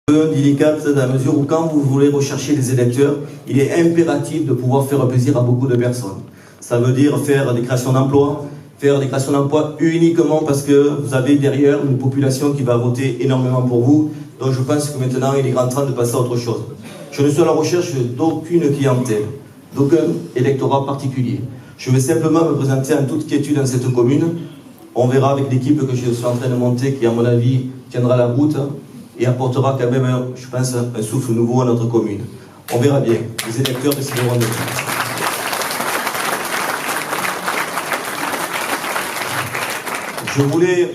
Délicate dans la mesure où quand vous voulez rechercher des électeurs, il est impératif de pouvoir faire plaisir à beaucoup de personnes. Ça veut dire faire des créations d'emplois, uniquement parce que vous avez derrière une population qui va voter énormément pour vous. Donc je pense que maintenant il est grand temps de passer à autre chose. Je ne suis à la recherche d'aucune clientèle, d'aucun électorat particulier. Je vais simplement me présenter en toute quiétude dans cette commune. On verra avec l'équipe que je suis en train de monter, qui à mon avis tiendra la route et apportera quand même, je pense, un souffle nouveau à notre commune. On verra bien. Les électeurs décideront de tout. Je voulais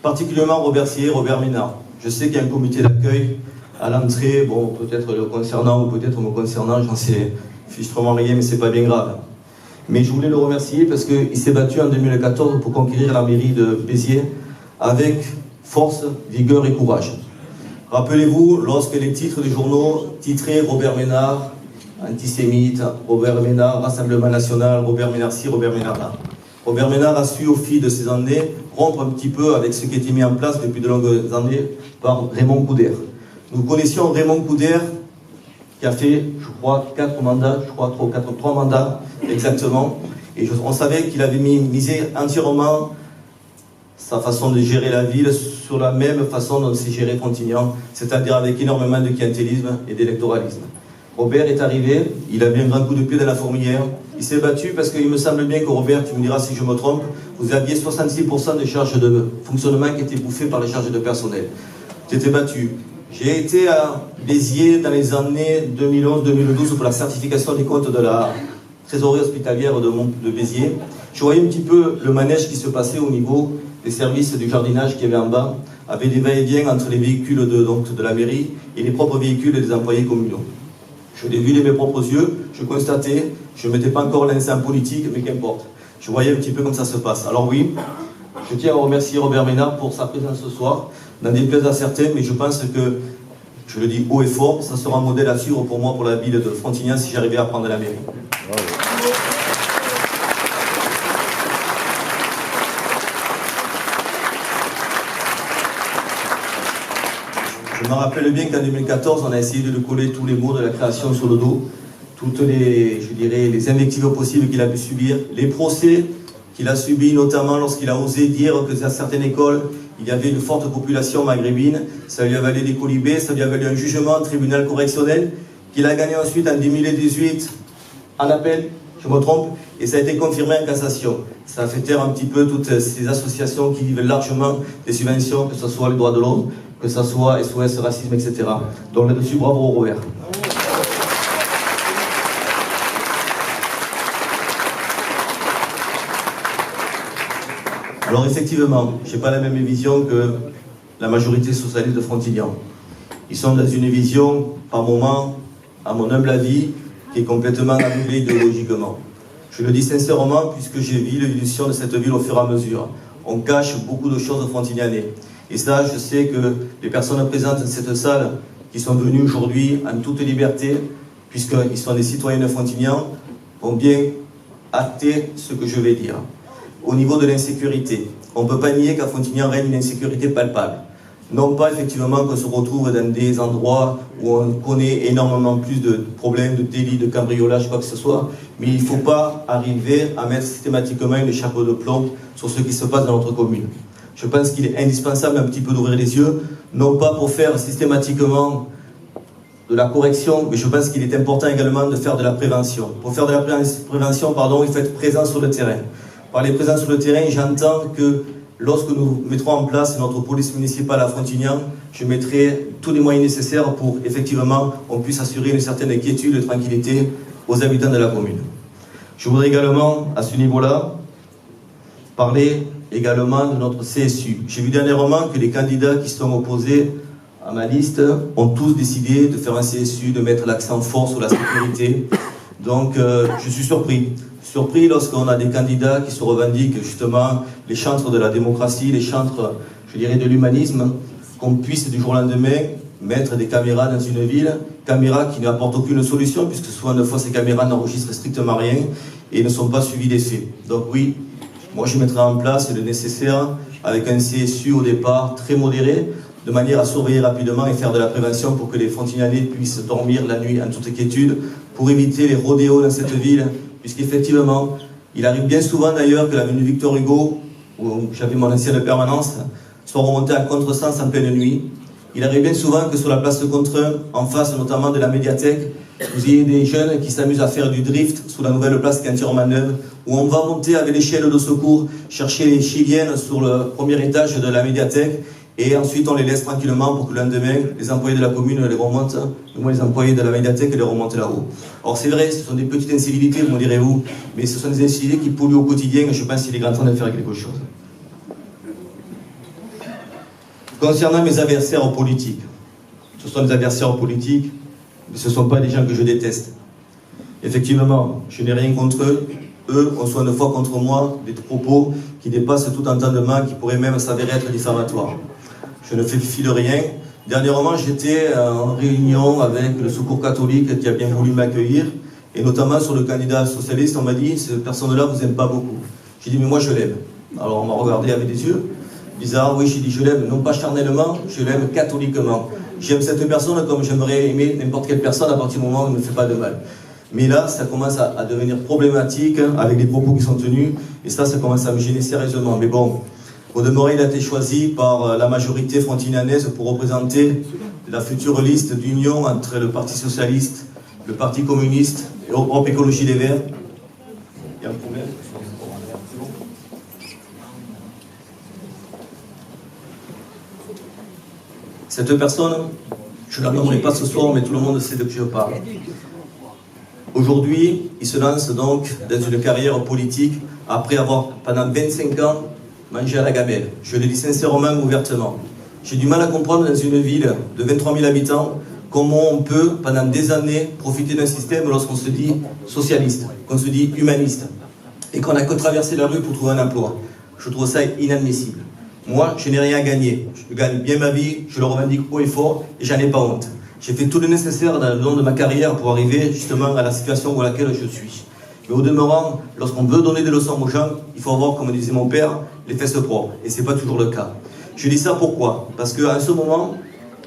particulièrement remercier Robert Ménard. Je sais qu'il y a un comité d'accueil à l'entrée, bon, peut-être le concernant ou peut-être me concernant, j'en sais fichtrement rien, mais c'est pas bien grave. Mais je voulais le remercier parce qu'il s'est battu en 2014 pour conquérir la mairie de Béziers avec force, vigueur et courage. Rappelez-vous, lorsque les titres des journaux titraient Robert Ménard, antisémite, Robert Ménard, Rassemblement National, Robert Ménard ci, Robert Ménard là. Robert Ménard a su au fil de ces années rompre un petit peu avec ce qui a été mis en place depuis de longues années par Raymond Couder. Nous connaissions Raymond Couder qui a fait, je crois, 4 mandats, 3 mandats exactement. Et on savait qu'il avait misé entièrement sa façon de gérer la ville sur la même façon dont s'est géré Frontignan, c'est-à-dire avec énormément de clientélisme et d'électoralisme. Robert est arrivé, il avait un grand coup de pied dans la fourmilière, il s'est battu parce qu'il me semble bien que Robert, tu me diras si je me trompe, vous aviez 66% de charges de fonctionnement qui étaient bouffées par les charges de personnel. Tu étais battu. J'ai été à Béziers dans les années 2011-2012 pour la certification des comptes de la trésorerie hospitalière de Béziers. Je voyais un petit peu le manège qui se passait au niveau des services du jardinage qu'il y avait en bas, avec des va-et-vient entre les véhicules de la mairie et les propres véhicules des employés communaux. Je l'ai vu de mes propres yeux, je constatais, je ne mettais pas encore l'instinct politique, mais qu'importe. Je voyais un petit peu comme ça se passe. Alors oui, je tiens à remercier Robert Ménard pour sa présence ce soir, n'en déplaise à certains, mais je pense que, je le dis haut et fort, ça sera un modèle à suivre pour moi, pour la ville de Frontignan, si j'arrivais à prendre la mairie. Bravo. Je me rappelle bien qu'en 2014, on a essayé de lui coller tous les mots de la création sur le dos, toutes les, je dirais, les invectives possibles qu'il a pu subir, les procès qu'il a subis, notamment lorsqu'il a osé dire que dans certaines écoles, il y avait une forte population maghrébine, ça lui a valu des colibés, ça lui a valu un jugement, un tribunal correctionnel, qu'il a gagné ensuite en 2018 en appel, je me trompe, et ça a été confirmé en cassation. Ça a fait taire un petit peu toutes ces associations qui vivent largement des subventions, que ce soit les droits de l'homme, que ce soit SOS Racisme, etc. Donc là-dessus, bravo au Robert. Alors effectivement, je n'ai pas la même vision que la majorité socialiste de Frontignan. Ils sont dans une vision, par moment, à mon humble avis, qui est complètement aveuglée idéologiquement. Je le dis sincèrement, puisque j'ai vu l'évolution de cette ville au fur et à mesure. On cache beaucoup de choses aux Frontignanais. Et ça, je sais que les personnes présentes dans cette salle, qui sont venues aujourd'hui en toute liberté, puisqu'ils sont des citoyens de Frontignan, vont bien acter ce que je vais dire. Au niveau de l'insécurité, on ne peut pas nier qu'à Frontignan règne une insécurité palpable. Non pas effectivement qu'on se retrouve dans des endroits où on connaît énormément plus de problèmes, de délits, de cambriolage, quoi que ce soit, mais il ne faut pas arriver à mettre systématiquement une chapeau de plomb sur ce qui se passe dans notre commune. Je pense qu'il est indispensable un petit peu d'ouvrir les yeux, non pas pour faire systématiquement de la correction, mais je pense qu'il est important également de faire de la prévention. Pour faire de la prévention, il faut être présent sur le terrain. Par les présences sur le terrain, j'entends que lorsque nous mettrons en place notre police municipale à Frontignan, je mettrai tous les moyens nécessaires pour effectivement on puisse assurer une certaine quiétude et tranquillité aux habitants de la commune. Je voudrais également, à ce niveau-là, parler également de notre CSU. J'ai vu dernièrement que les candidats qui sont opposés à ma liste ont tous décidé de faire un CSU, de mettre l'accent fort sur la sécurité. Donc je suis surpris lorsqu'on a des candidats qui se revendiquent justement les chantres de la démocratie, les chantres, je dirais, de l'humanisme, qu'on puisse du jour au lendemain mettre des caméras dans une ville, caméras qui n'apportent aucune solution, puisque souvent de fois ces caméras n'enregistrent strictement rien et ne sont pas suivies des faits. Donc oui, moi je mettrai en place le nécessaire avec un CSU au départ très modéré, de manière à surveiller rapidement et faire de la prévention pour que les Frontignanais puissent dormir la nuit en toute quiétude, pour éviter les rodéos dans cette ville, puisqu'effectivement, il arrive bien souvent d'ailleurs que l'avenue Victor Hugo, où j'avais mon ancienne permanence, soit remontée à contresens en pleine nuit. Il arrive bien souvent que sur la place de Contrin, en face notamment de la médiathèque, vous ayez des jeunes qui s'amusent à faire du drift sous la nouvelle place qui est entièrement neuve, où on va monter avec l'échelle de secours, chercher les chiliennes sur le premier étage de la médiathèque, et ensuite on les laisse tranquillement pour que le lendemain, les employés de la commune les remontent, du moins les employés de la médiathèque les remontent là-haut. Or c'est vrai, ce sont des petites incivilités, me direz-vous, mais ce sont des incivilités qui polluent au quotidien, et je pense qu'il est grand temps de faire quelque chose. Concernant mes adversaires politiques, ce sont des adversaires politiques, mais ce ne sont pas des gens que je déteste. Effectivement, je n'ai rien contre eux. Eux, on soit une fois contre moi des propos qui dépassent tout entendement, qui pourraient même s'avérer être diffamatoires. Je ne fais fi de rien. Dernièrement, j'étais en réunion avec le Secours catholique qui a bien voulu m'accueillir, et notamment sur le candidat socialiste, on m'a dit « cette personne-là vous aime pas beaucoup ». J'ai dit « mais moi je l'aime ». Alors on m'a regardé avec des yeux bizarres. Oui, j'ai dit « je l'aime non pas charnellement, je l'aime catholiquement ». J'aime cette personne comme j'aimerais aimer n'importe quelle personne à partir du moment où elle ne me fait pas de mal. Mais là, ça commence à devenir problématique avec les propos qui sont tenus, et ça commence à me gêner sérieusement. Mais bon, au demeurant, il a été choisi par la majorité frontignanaise pour représenter la future liste d'union entre le Parti Socialiste, le Parti Communiste et Europe Écologie Les Verts. Il y a un problème ? Cette personne, je ne la nommerai pas ce soir, mais tout le monde sait de qui je parle. Aujourd'hui, il se lance donc dans une carrière politique après avoir, pendant 25 ans, mangé à la gamelle. Je le dis sincèrement, ouvertement. J'ai du mal à comprendre dans une ville de 23 000 habitants comment on peut, pendant des années, profiter d'un système lorsqu'on se dit socialiste, qu'on se dit humaniste, et qu'on n'a que traversé la rue pour trouver un emploi. Je trouve ça inadmissible. Moi, je n'ai rien à gagner. Je gagne bien ma vie, je le revendique haut et fort, et j'en ai pas honte. J'ai fait tout le nécessaire dans le long de ma carrière pour arriver justement à la situation dans laquelle je suis. Mais au demeurant, lorsqu'on veut donner des leçons aux gens, il faut avoir, comme disait mon père, les fesses propres. Et ce n'est pas toujours le cas. Je dis ça pourquoi? Parce qu'à ce moment,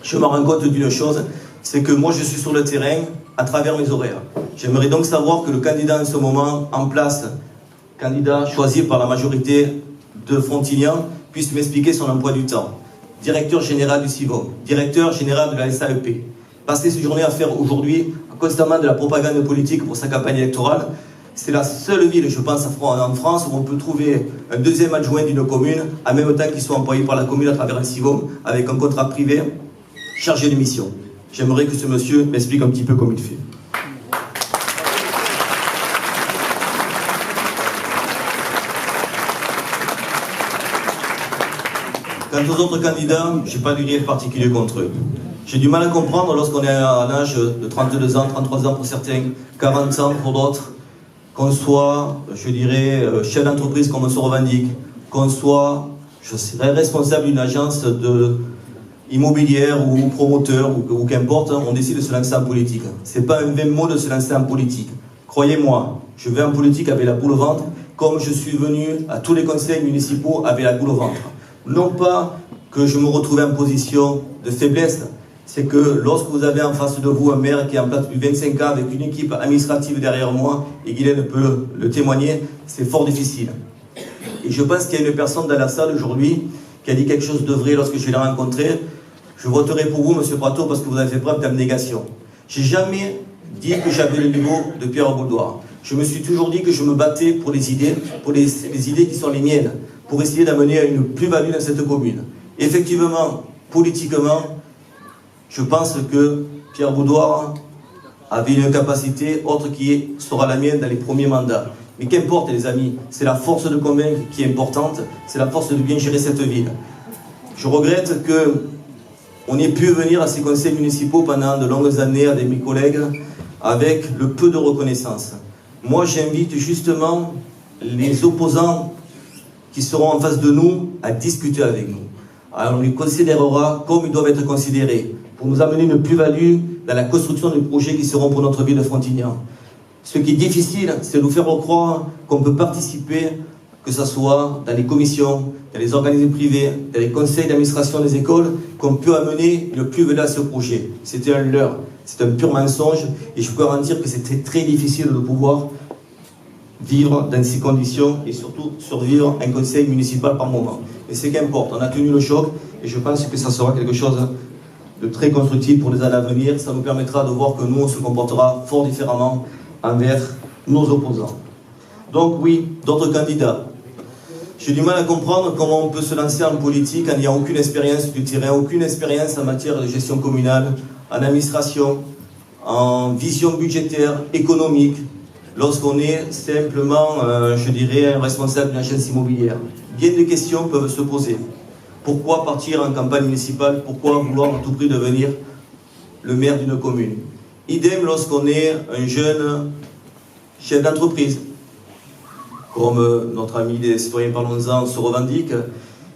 je me rends compte d'une chose, c'est que moi je suis sur le terrain à travers mes horaires. J'aimerais donc savoir que le candidat en ce moment en place, candidat choisi par la majorité de Frontignan, puisse m'expliquer son emploi du temps. Directeur général du CIVOM, directeur général de la SAEP. Passer ses journées à faire aujourd'hui constamment de la propagande politique pour sa campagne électorale, c'est la seule ville, je pense, en France où on peut trouver un deuxième adjoint d'une commune en même temps qu'il soit employé par la commune à travers un CIVOM avec un contrat privé chargé de mission. J'aimerais que ce monsieur m'explique un petit peu comment il fait. Quant aux autres candidats, je n'ai pas de grief particulier contre eux. J'ai du mal à comprendre lorsqu'on est à un âge de 32 ans, 33 ans pour certains, 40 ans pour d'autres, qu'on soit, je dirais, chef d'entreprise comme on se revendique, qu'on soit, je serais responsable d'une agence immobilière ou promoteur ou qu'importe, on décide de se lancer en politique. Ce n'est pas un vain mot de se lancer en politique. Croyez-moi, je vais en politique avec la boule au ventre, comme je suis venu à tous les conseils municipaux avec la boule au ventre. Non pas que je me retrouve en position de faiblesse, c'est que lorsque vous avez en face de vous un maire qui est en place depuis 25 ans avec une équipe administrative derrière moi, et Guylaine peut le témoigner, c'est fort difficile. Et je pense qu'il y a une personne dans la salle aujourd'hui qui a dit quelque chose de vrai lorsque je l'ai rencontré. Je voterai pour vous, M. Prato, parce que vous avez fait preuve d'abnégation. Je n'ai jamais dit que j'avais le niveau de Pierre Boudoir. Je me suis toujours dit que je me battais pour les idées qui sont les miennes, pour essayer d'amener à une plus-value dans cette commune. Effectivement, politiquement, je pense que Pierre Boudoir avait une capacité autre qui sera la mienne dans les premiers mandats. Mais qu'importe les amis, c'est la force de convaincre qui est importante, c'est la force de bien gérer cette ville. Je regrette qu'on ait pu venir à ces conseils municipaux pendant de longues années avec mes collègues, avec le peu de reconnaissance. Moi j'invite justement les opposants qui seront en face de nous à discuter avec nous. Alors on les considérera comme ils doivent être considérés, pour nous amener une plus-value dans la construction des projets qui seront pour notre ville de Frontignan. Ce qui est difficile, c'est de nous faire croire qu'on peut participer, que ce soit dans les commissions, dans les organismes privés, dans les conseils d'administration des écoles, qu'on peut amener une plus-value à ce projet. C'était un leurre, c'est un pur mensonge, et je peux garantir que c'était très difficile de pouvoir vivre dans ces conditions et surtout survivre un conseil municipal par moment. Et c'est qu'importe, on a tenu le choc, et je pense que ça sera quelque chose de très constructif pour les années à venir. Ça nous permettra de voir que nous, on se comportera fort différemment envers nos opposants. Donc oui, d'autres candidats. J'ai du mal à comprendre comment on peut se lancer en politique en n'ayant aucune expérience du terrain, aucune expérience en matière de gestion communale, en administration, en vision budgétaire, économique, lorsqu'on est simplement, je dirais, un responsable d'une agence immobilière. Bien des questions peuvent se poser. Pourquoi partir en campagne municipale? Pourquoi vouloir à tout prix devenir le maire d'une commune? Idem lorsqu'on est un jeune chef d'entreprise, comme notre ami des citoyens Parlons-en se revendique,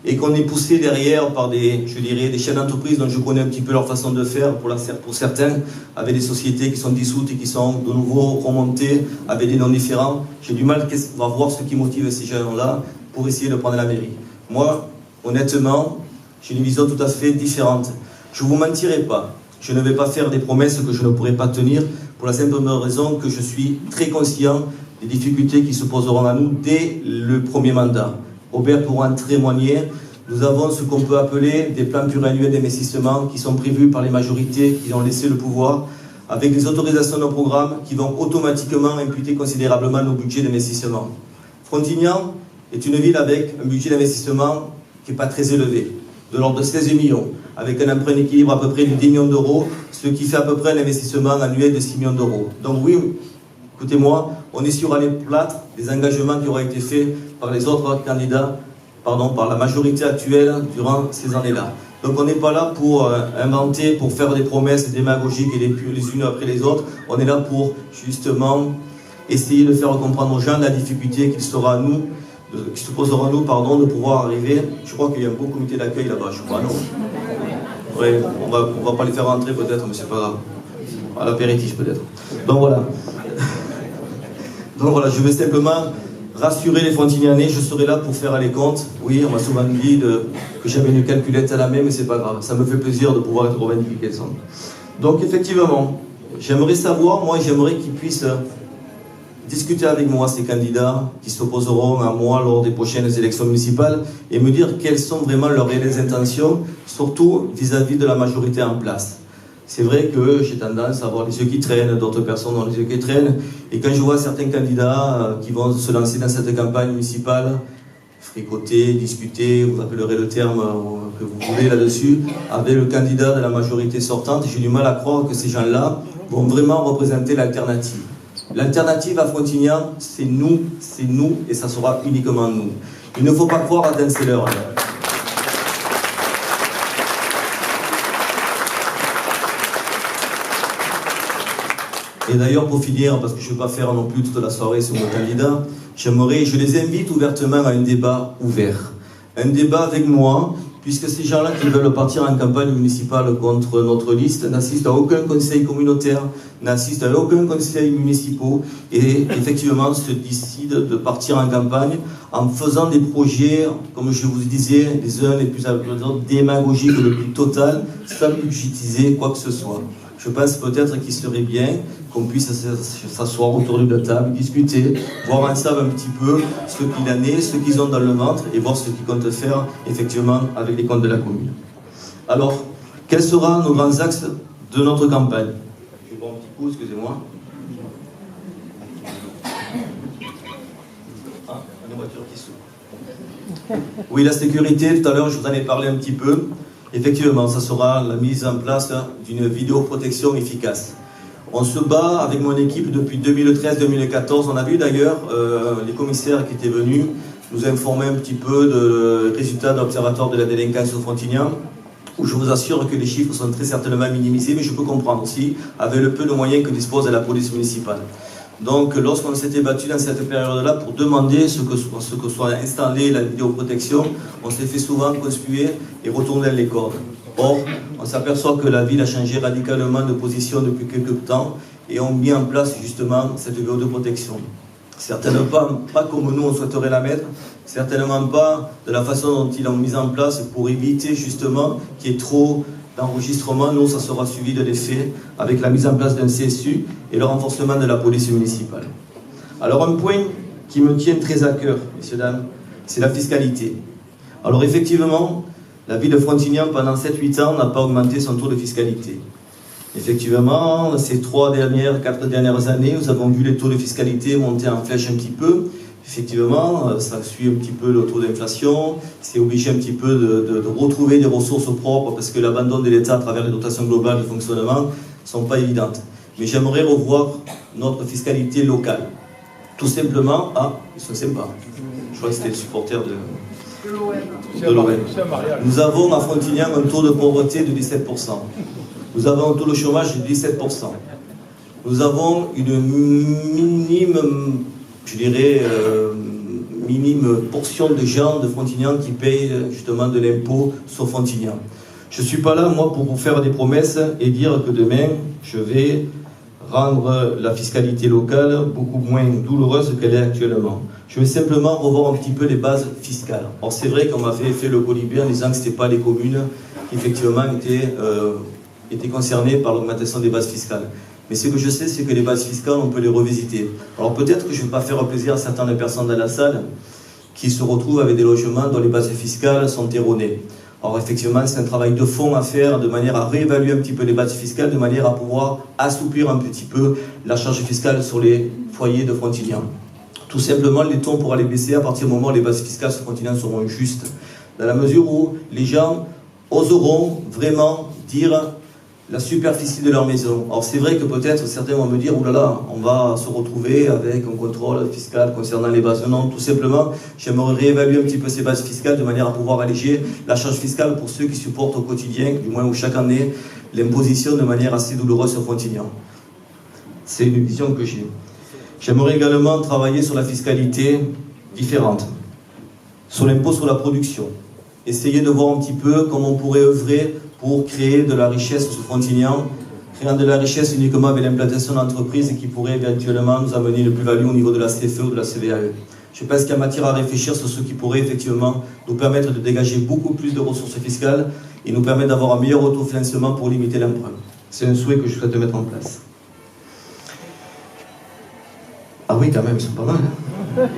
et qu'on est poussé derrière par des chefs d'entreprise dont je connais un petit peu leur façon de faire, pour certains, avec des sociétés qui sont dissoutes et qui sont de nouveau remontées avec des noms différents. J'ai du mal à voir ce qui motive ces gens-là pour essayer de prendre la mairie. Moi, honnêtement, j'ai une vision tout à fait différente. Je ne vous mentirai pas. Je ne vais pas faire des promesses que je ne pourrai pas tenir pour la simple raison que je suis très conscient des difficultés qui se poseront à nous dès le premier mandat. Robert pourra en témoigner. Nous avons ce qu'on peut appeler des plans pluriannuels d'investissement qui sont prévus par les majorités qui ont laissé le pouvoir, avec des autorisations de programmes qui vont automatiquement imputer considérablement nos budgets d'investissement. Frontignan est une ville avec un budget d'investissement qui n'est pas très élevé, de l'ordre de 16 millions, avec un emprunt d'équilibre à peu près de 10 millions d'euros, ce qui fait à peu près un investissement annuel de 6 millions d'euros. Donc oui, écoutez-moi, on est sur l'année plate des engagements qui auraient été faits par les autres candidats, par la majorité actuelle durant ces années-là. Donc on n'est pas là pour inventer, pour faire des promesses démagogiques et les unes après les autres. On est là pour justement essayer de faire comprendre aux gens la difficulté qui se posera à nous, de pouvoir arriver. Je crois qu'il y a un beau comité d'accueil là-bas, je crois, non? Oui, on va pas les faire rentrer peut-être, mais c'est pas grave. À l'apéritif peut-être. Donc voilà. Donc voilà, je vais simplement rassurer les Frontignanais, je serai là pour faire les comptes. Oui, on m'a souvent dit que j'avais une calculette à la main, mais c'est pas grave. Ça me fait plaisir de pouvoir être revendiqué quelles sont. Donc effectivement, j'aimerais savoir, j'aimerais qu'ils puissent discuter avec moi, ces candidats qui s'opposeront à moi lors des prochaines élections municipales, et me dire quelles sont vraiment leurs réelles intentions, surtout vis-à-vis de la majorité en place. C'est vrai que j'ai tendance à avoir les yeux qui traînent, d'autres personnes ont les yeux qui traînent, et quand je vois certains candidats qui vont se lancer dans cette campagne municipale, fricoter, discuter, vous appellerez le terme que vous voulez là-dessus, avec le candidat de la majorité sortante, j'ai du mal à croire que ces gens-là vont vraiment représenter l'alternative. L'alternative à Frontignan, c'est nous, et ça sera uniquement nous. Il ne faut pas croire à Dan Seller. Et d'ailleurs, pour finir, parce que je ne vais pas faire non plus toute la soirée sur nos candidats, je les invite ouvertement à un débat ouvert. Un débat avec moi, puisque ces gens-là qui veulent partir en campagne municipale contre notre liste n'assistent à aucun conseil communautaire, n'assistent à aucun conseil municipal, et effectivement se décident de partir en campagne en faisant des projets, comme je vous disais, les uns les plus démagogiques, le plus total, sans budgétiser quoi que ce soit. Je pense peut-être qu'il serait bien qu'on puisse s'asseoir autour de la table, discuter, voir ensemble un petit peu ce qu'il en est, ce qu'ils ont dans le ventre, et voir ce qu'ils comptent faire effectivement avec les comptes de la commune. Alors, quels seront nos grands axes de notre campagne? Je bois un petit coup, excusez-moi. Ah, une voiture qui s'ouvre. Oui, la sécurité, tout à l'heure je vous en ai parlé un petit peu. Effectivement, ça sera la mise en place d'une vidéoprotection efficace. On se bat avec mon équipe depuis 2013-2014. On a vu d'ailleurs les commissaires qui étaient venus nous informer un petit peu de résultats de l'Observatoire de la délinquance au Frontignan, où je vous assure que les chiffres sont très certainement minimisés, mais je peux comprendre aussi avec le peu de moyens que dispose la police municipale. Donc lorsqu'on s'était battu dans cette période-là pour demander ce que soit installé la vidéoprotection, on s'est fait souvent conspuer et retourner les cordes. Or, on s'aperçoit que la ville a changé radicalement de position depuis quelques temps et ont mis en place justement cette vidéoprotection. Certainement pas comme nous on souhaiterait la mettre, certainement pas de la façon dont ils l'ont mise en place pour éviter justement qu'il y ait trop d'enregistrement. Nous, ça sera suivi de l'effet avec la mise en place d'un CSU et le renforcement de la police municipale. Alors un point qui me tient très à cœur, messieurs, dames, c'est la fiscalité. Alors effectivement, la ville de Frontignan, pendant 7-8 ans, n'a pas augmenté son taux de fiscalité. Effectivement, ces 4 dernières années, nous avons vu les taux de fiscalité monter en flèche un petit peu. Effectivement, ça suit un petit peu le taux d'inflation, c'est obligé un petit peu de retrouver des ressources propres parce que l'abandon de l'État à travers les dotations globales de fonctionnement ne sont pas évidentes. Mais j'aimerais revoir notre fiscalité locale. Tout simplement, ils sont sympas. Je crois que c'était le supporter de l'OM. Nous avons à Frontignan un taux de pauvreté de 17%. Nous avons un taux de chômage de 17%. Nous avons une minime, minime portion de gens de Frontignan qui payent justement de l'impôt sur Frontignan. Je ne suis pas là, moi, pour vous faire des promesses et dire que demain, je vais rendre la fiscalité locale beaucoup moins douloureuse qu'elle est actuellement. Je vais simplement revoir un petit peu les bases fiscales. Or, c'est vrai qu'on m'avait fait le colibé en disant que ce n'étaient pas les communes qui, effectivement, étaient concernées par l'augmentation des bases fiscales. Mais ce que je sais, c'est que les bases fiscales, on peut les revisiter. Alors peut-être que je ne vais pas faire plaisir à certaines personnes dans la salle qui se retrouvent avec des logements dont les bases fiscales sont erronées. Alors effectivement, c'est un travail de fond à faire, de manière à réévaluer un petit peu les bases fiscales, de manière à pouvoir assouplir un petit peu la charge fiscale sur les foyers de Frontignan. Tout simplement, les taux pourra les baisser à partir du moment où les bases fiscales sur Frontignan seront justes. Dans la mesure où les gens oseront vraiment dire la superficie de leur maison. Alors c'est vrai que peut-être certains vont me dire « Ouh là là, on va se retrouver avec un contrôle fiscal concernant les bases ». Non, tout simplement, j'aimerais réévaluer un petit peu ces bases fiscales de manière à pouvoir alléger la charge fiscale pour ceux qui supportent au quotidien, du moins ou chaque année, l'imposition de manière assez douloureuse sur Frontignan. C'est une vision que j'ai. J'aimerais également travailler sur la fiscalité différente, sur l'impôt sur la production. Essayer de voir un petit peu comment on pourrait œuvrer pour créer de la richesse sur Frontignan, créant de la richesse uniquement avec l'implantation d'entreprises qui pourraient éventuellement nous amener une plus-value au niveau de la CFE ou de la CVAE. Je pense qu'il y a matière à réfléchir sur ce qui pourrait effectivement nous permettre de dégager beaucoup plus de ressources fiscales et nous permettre d'avoir un meilleur autofinancement pour limiter l'emprunt. C'est un souhait que je souhaite mettre en place. Ah oui, quand même, ils sont pas mal. Hein.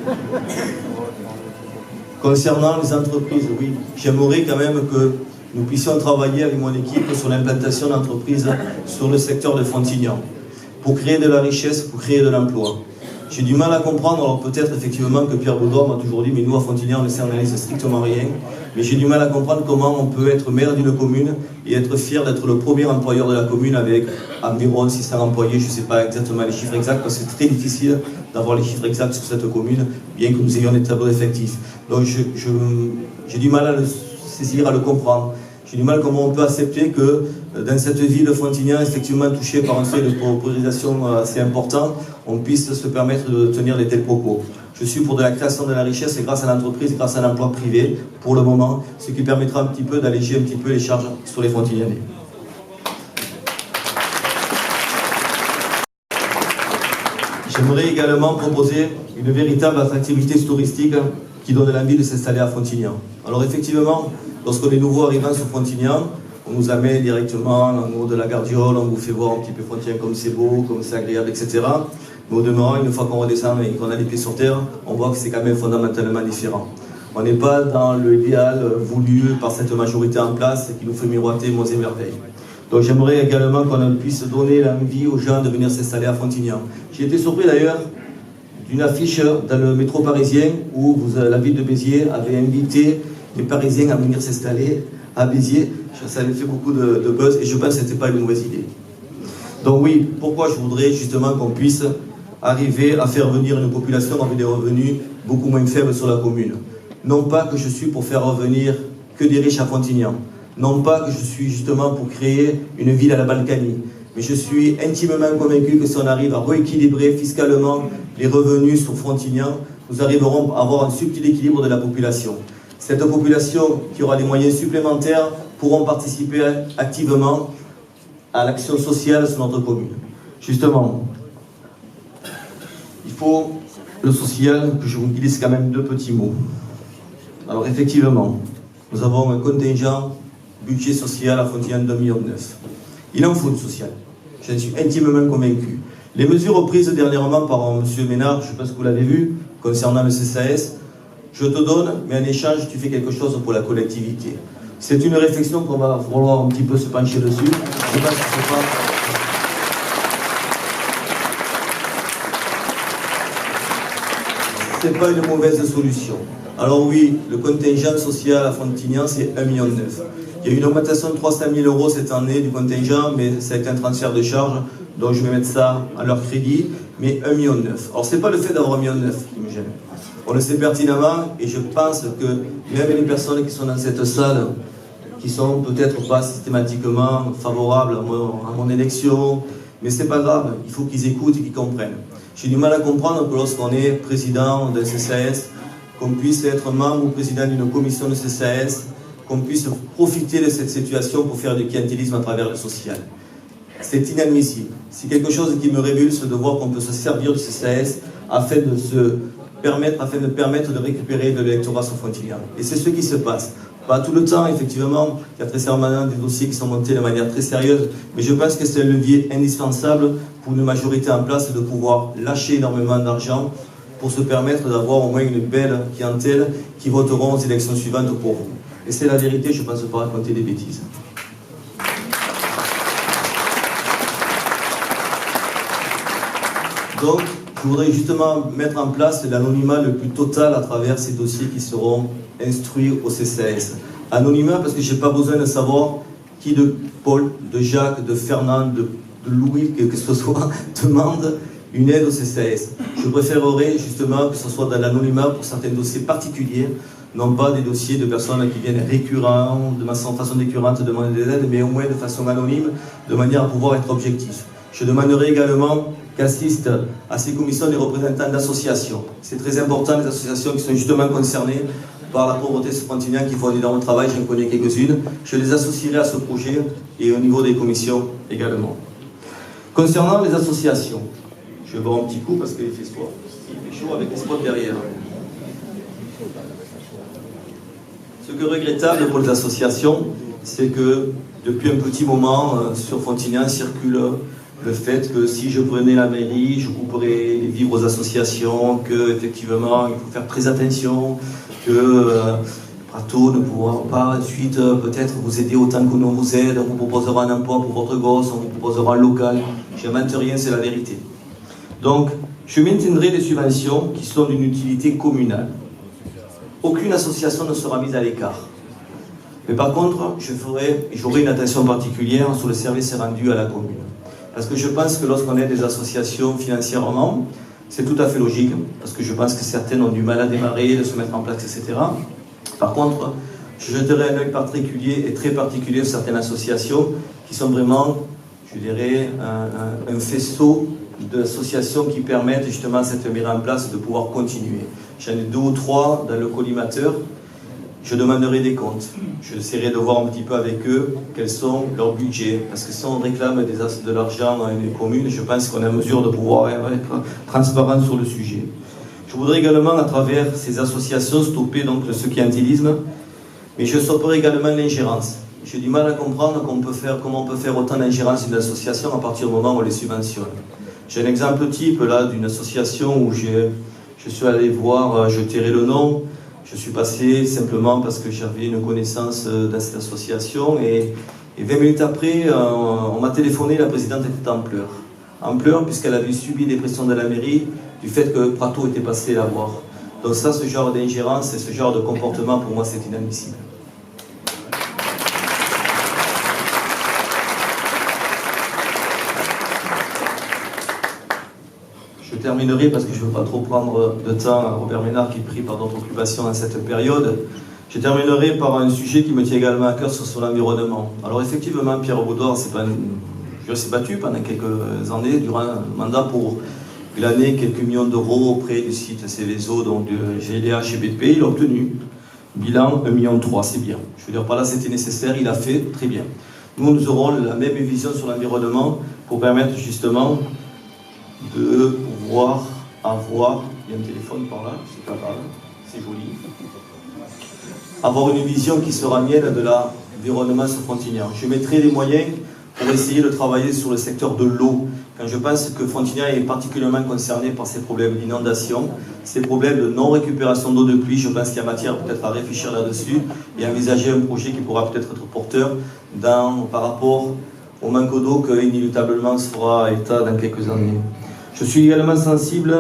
Concernant les entreprises, oui, j'aimerais quand même que nous puissions travailler avec mon équipe sur l'implantation d'entreprises sur le secteur de Frontignan, pour créer de la richesse, pour créer de l'emploi. J'ai du mal à comprendre, alors peut-être effectivement que Pierre Baudouin m'a toujours dit, mais nous à Frontignan on ne s'analyse strictement rien, mais j'ai du mal à comprendre comment on peut être maire d'une commune et être fier d'être le premier employeur de la commune avec environ 600 employés, je ne sais pas exactement les chiffres exacts, parce que c'est très difficile d'avoir les chiffres exacts sur cette commune, bien que nous ayons des tableaux d'effectifs. Donc j'ai du mal à le saisir, à le comprendre. J'ai du mal comment on peut accepter que dans cette ville de Frontignan, effectivement touchée par un seuil de paupérisation assez important, on puisse se permettre de tenir de tels propos. Je suis pour de la création de la richesse grâce à l'entreprise, grâce à l'emploi privé, pour le moment, ce qui permettra un petit peu d'alléger un petit peu les charges sur les Frontignanais. J'aimerais également proposer une véritable attractivité touristique qui donne l'envie de s'installer à Frontignan. Alors effectivement, lorsque les nouveaux arrivent sur Frontignan, on nous amène directement en haut de la Gardiole, on vous fait voir un petit peu Frontignan comme c'est beau, comme c'est agréable, etc. Mais au demeurant, une fois qu'on redescend et qu'on a les pieds sur terre, on voit que c'est quand même fondamentalement différent. On n'est pas dans l'idéal voulu par cette majorité en place qui nous fait miroiter monts et merveilles. Donc j'aimerais également qu'on puisse donner l'envie aux gens de venir s'installer à Frontignan. J'ai été surpris d'ailleurs d'une affiche dans le métro parisien où la ville de Béziers avait invité les Parisiens à venir s'installer à Béziers. Ça avait fait beaucoup de buzz et je pense que ce n'était pas une mauvaise idée. Donc oui, pourquoi je voudrais justement qu'on puisse arriver à faire venir une population avec des revenus beaucoup moins faibles sur la commune. Non pas que je suis pour faire revenir que des riches à Frontignan. Non pas que je suis justement pour créer une ville à la Balkany. Mais je suis intimement convaincu que si on arrive à rééquilibrer fiscalement les revenus sur Frontignan, nous arriverons à avoir un subtil équilibre de la population. Cette population qui aura des moyens supplémentaires pourront participer activement à l'action sociale sur notre commune. Justement, il faut le social, que je vous glisse quand même deux petits mots. Alors effectivement, nous avons un contingent budget social à Frontignan de 1,9 million. Il en faut du social, j'en suis intimement convaincu. Les mesures prises dernièrement par M. Ménard, je ne sais pas si vous l'avez vu, concernant le CCAS, je te donne, mais en échange, tu fais quelque chose pour la collectivité. C'est une réflexion qu'on va vouloir un petit peu se pencher dessus. Je ne sais pas si c'est pas une mauvaise solution. Alors oui, le contingent social à Frontignan, c'est 1,9 million. Il y a eu une augmentation de 300 000 € cette année du contingent, mais ça a été un transfert de charge, donc je vais mettre ça à leur crédit, mais 1,9 million. Alors c'est pas le fait d'avoir 1,9 million qui me gêne. On le sait pertinemment, et je pense que même les personnes qui sont dans cette salle, qui sont peut-être pas systématiquement favorables à mon élection, mais c'est pas grave, il faut qu'ils écoutent et qu'ils comprennent. J'ai du mal à comprendre que lorsqu'on est président d'un CCAS, qu'on puisse être membre ou président d'une commission de CCAS, qu'on puisse profiter de cette situation pour faire du clientélisme à travers le social. C'est inadmissible. C'est quelque chose qui me révulse de voir qu'on peut se servir du CCAS afin de permettre de récupérer de l'électorat sur Frontignan. Et c'est ce qui se passe. Pas tout le temps, effectivement, il y a très certainement des dossiers qui sont montés de manière très sérieuse, mais je pense que c'est un levier indispensable pour une majorité en place de pouvoir lâcher énormément d'argent pour se permettre d'avoir au moins une belle clientèle qui voteront aux élections suivantes pour vous. Et c'est la vérité, je ne pense pas raconter des bêtises. Donc, je voudrais justement mettre en place l'anonymat le plus total à travers ces dossiers qui seront instruits au CCAS. Anonymat parce que je n'ai pas besoin de savoir qui de Paul, de Jacques, de Fernand, de Louis, que ce soit, demande une aide au CCAS. Je préférerais justement que ce soit dans l'anonymat pour certains dossiers particuliers, non pas des dossiers de personnes qui viennent récurrents, de façon récurrente demander des aides, mais au moins de façon anonyme, de manière à pouvoir être objectif. Je demanderai également qu'assistent à ces commissions des représentants d'associations. C'est très important, les associations qui sont justement concernées par la pauvreté sur Frontignan, qui font un énorme travail, j'en connais quelques-unes. Je les associerai à ce projet et au niveau des commissions également. Concernant les associations, je vais boire un petit coup parce qu'il fait froid. Il fait chaud avec les spots derrière. Ce qui est regrettable pour les associations, c'est que depuis un petit moment, sur Frontignan circule le fait que si je prenais la mairie, je couperais les vivres aux associations, qu'effectivement il faut faire très attention, que Prato ne pourra pas ensuite peut-être vous aider autant que nous vous aide, on vous proposera un emploi pour votre gosse, on vous proposera un local. Je n'invente rien, c'est la vérité. Donc, je maintiendrai des subventions qui sont d'une utilité communale. Aucune association ne sera mise à l'écart. Mais par contre, j'aurai une attention particulière sur le service rendu à la commune. Parce que je pense que lorsqu'on est des associations financièrement, c'est tout à fait logique, parce que je pense que certaines ont du mal à démarrer, de se mettre en place, etc. Par contre, je jeterai un œil particulier et très particulier sur certaines associations qui sont vraiment, je dirais, un faisceau d'associations qui permettent justement cette mise en place de pouvoir continuer. J'en ai 2 ou 3 dans le collimateur. Je demanderai des comptes. Je essaierai de voir un petit peu avec eux quels sont leurs budgets. Parce que si on réclame de l'argent dans une commune, je pense qu'on est en mesure de pouvoir être transparent sur le sujet. Je voudrais également, à travers ces associations, stopper donc ce clientélisme, mais je stopperai également l'ingérence. J'ai du mal à comprendre comment on peut faire autant d'ingérence d'une association à partir du moment où on les subventionne. J'ai un exemple type là d'une association où je suis allé voir, je tairai le nom. Je suis passé simplement parce que j'avais une connaissance dans cette association et 20 minutes après, on m'a téléphoné, la présidente était en pleurs. En pleurs puisqu'elle avait subi des pressions de la mairie du fait que Prato était passé la voir. Donc ça, ce genre d'ingérence et ce genre de comportement, pour moi, c'est inadmissible. Je terminerai parce que je ne veux pas trop prendre de temps à Robert Ménard qui est pris par d'autres occupations dans cette période. Je terminerai par un sujet qui me tient également à cœur sur l'environnement. Alors effectivement, Pierre Baudouard s'est battu pendant quelques années durant un mandat pour glaner quelques millions d'euros auprès du site Céveso, donc de GLH et BP. Il a obtenu bilan 1,3 million, c'est bien. Je veux dire, par là c'était nécessaire, il a fait très bien. Nous aurons la même vision sur l'environnement pour permettre justement de pouvoir avoir Il y a un téléphone par là, c'est pas grave, c'est joli. Avoir une vision qui sera mienne de l'environnement sur Frontignan. Je mettrai les moyens pour essayer de travailler sur le secteur de l'eau. Quand je pense que Frontignan est particulièrement concerné par ces problèmes d'inondation, ces problèmes de non-récupération d'eau de pluie, je pense qu'il y a matière peut-être à réfléchir là-dessus et envisager un projet qui pourra peut-être être porteur par rapport au manque d'eau que inéluctablement sera état dans quelques années. Je suis également sensible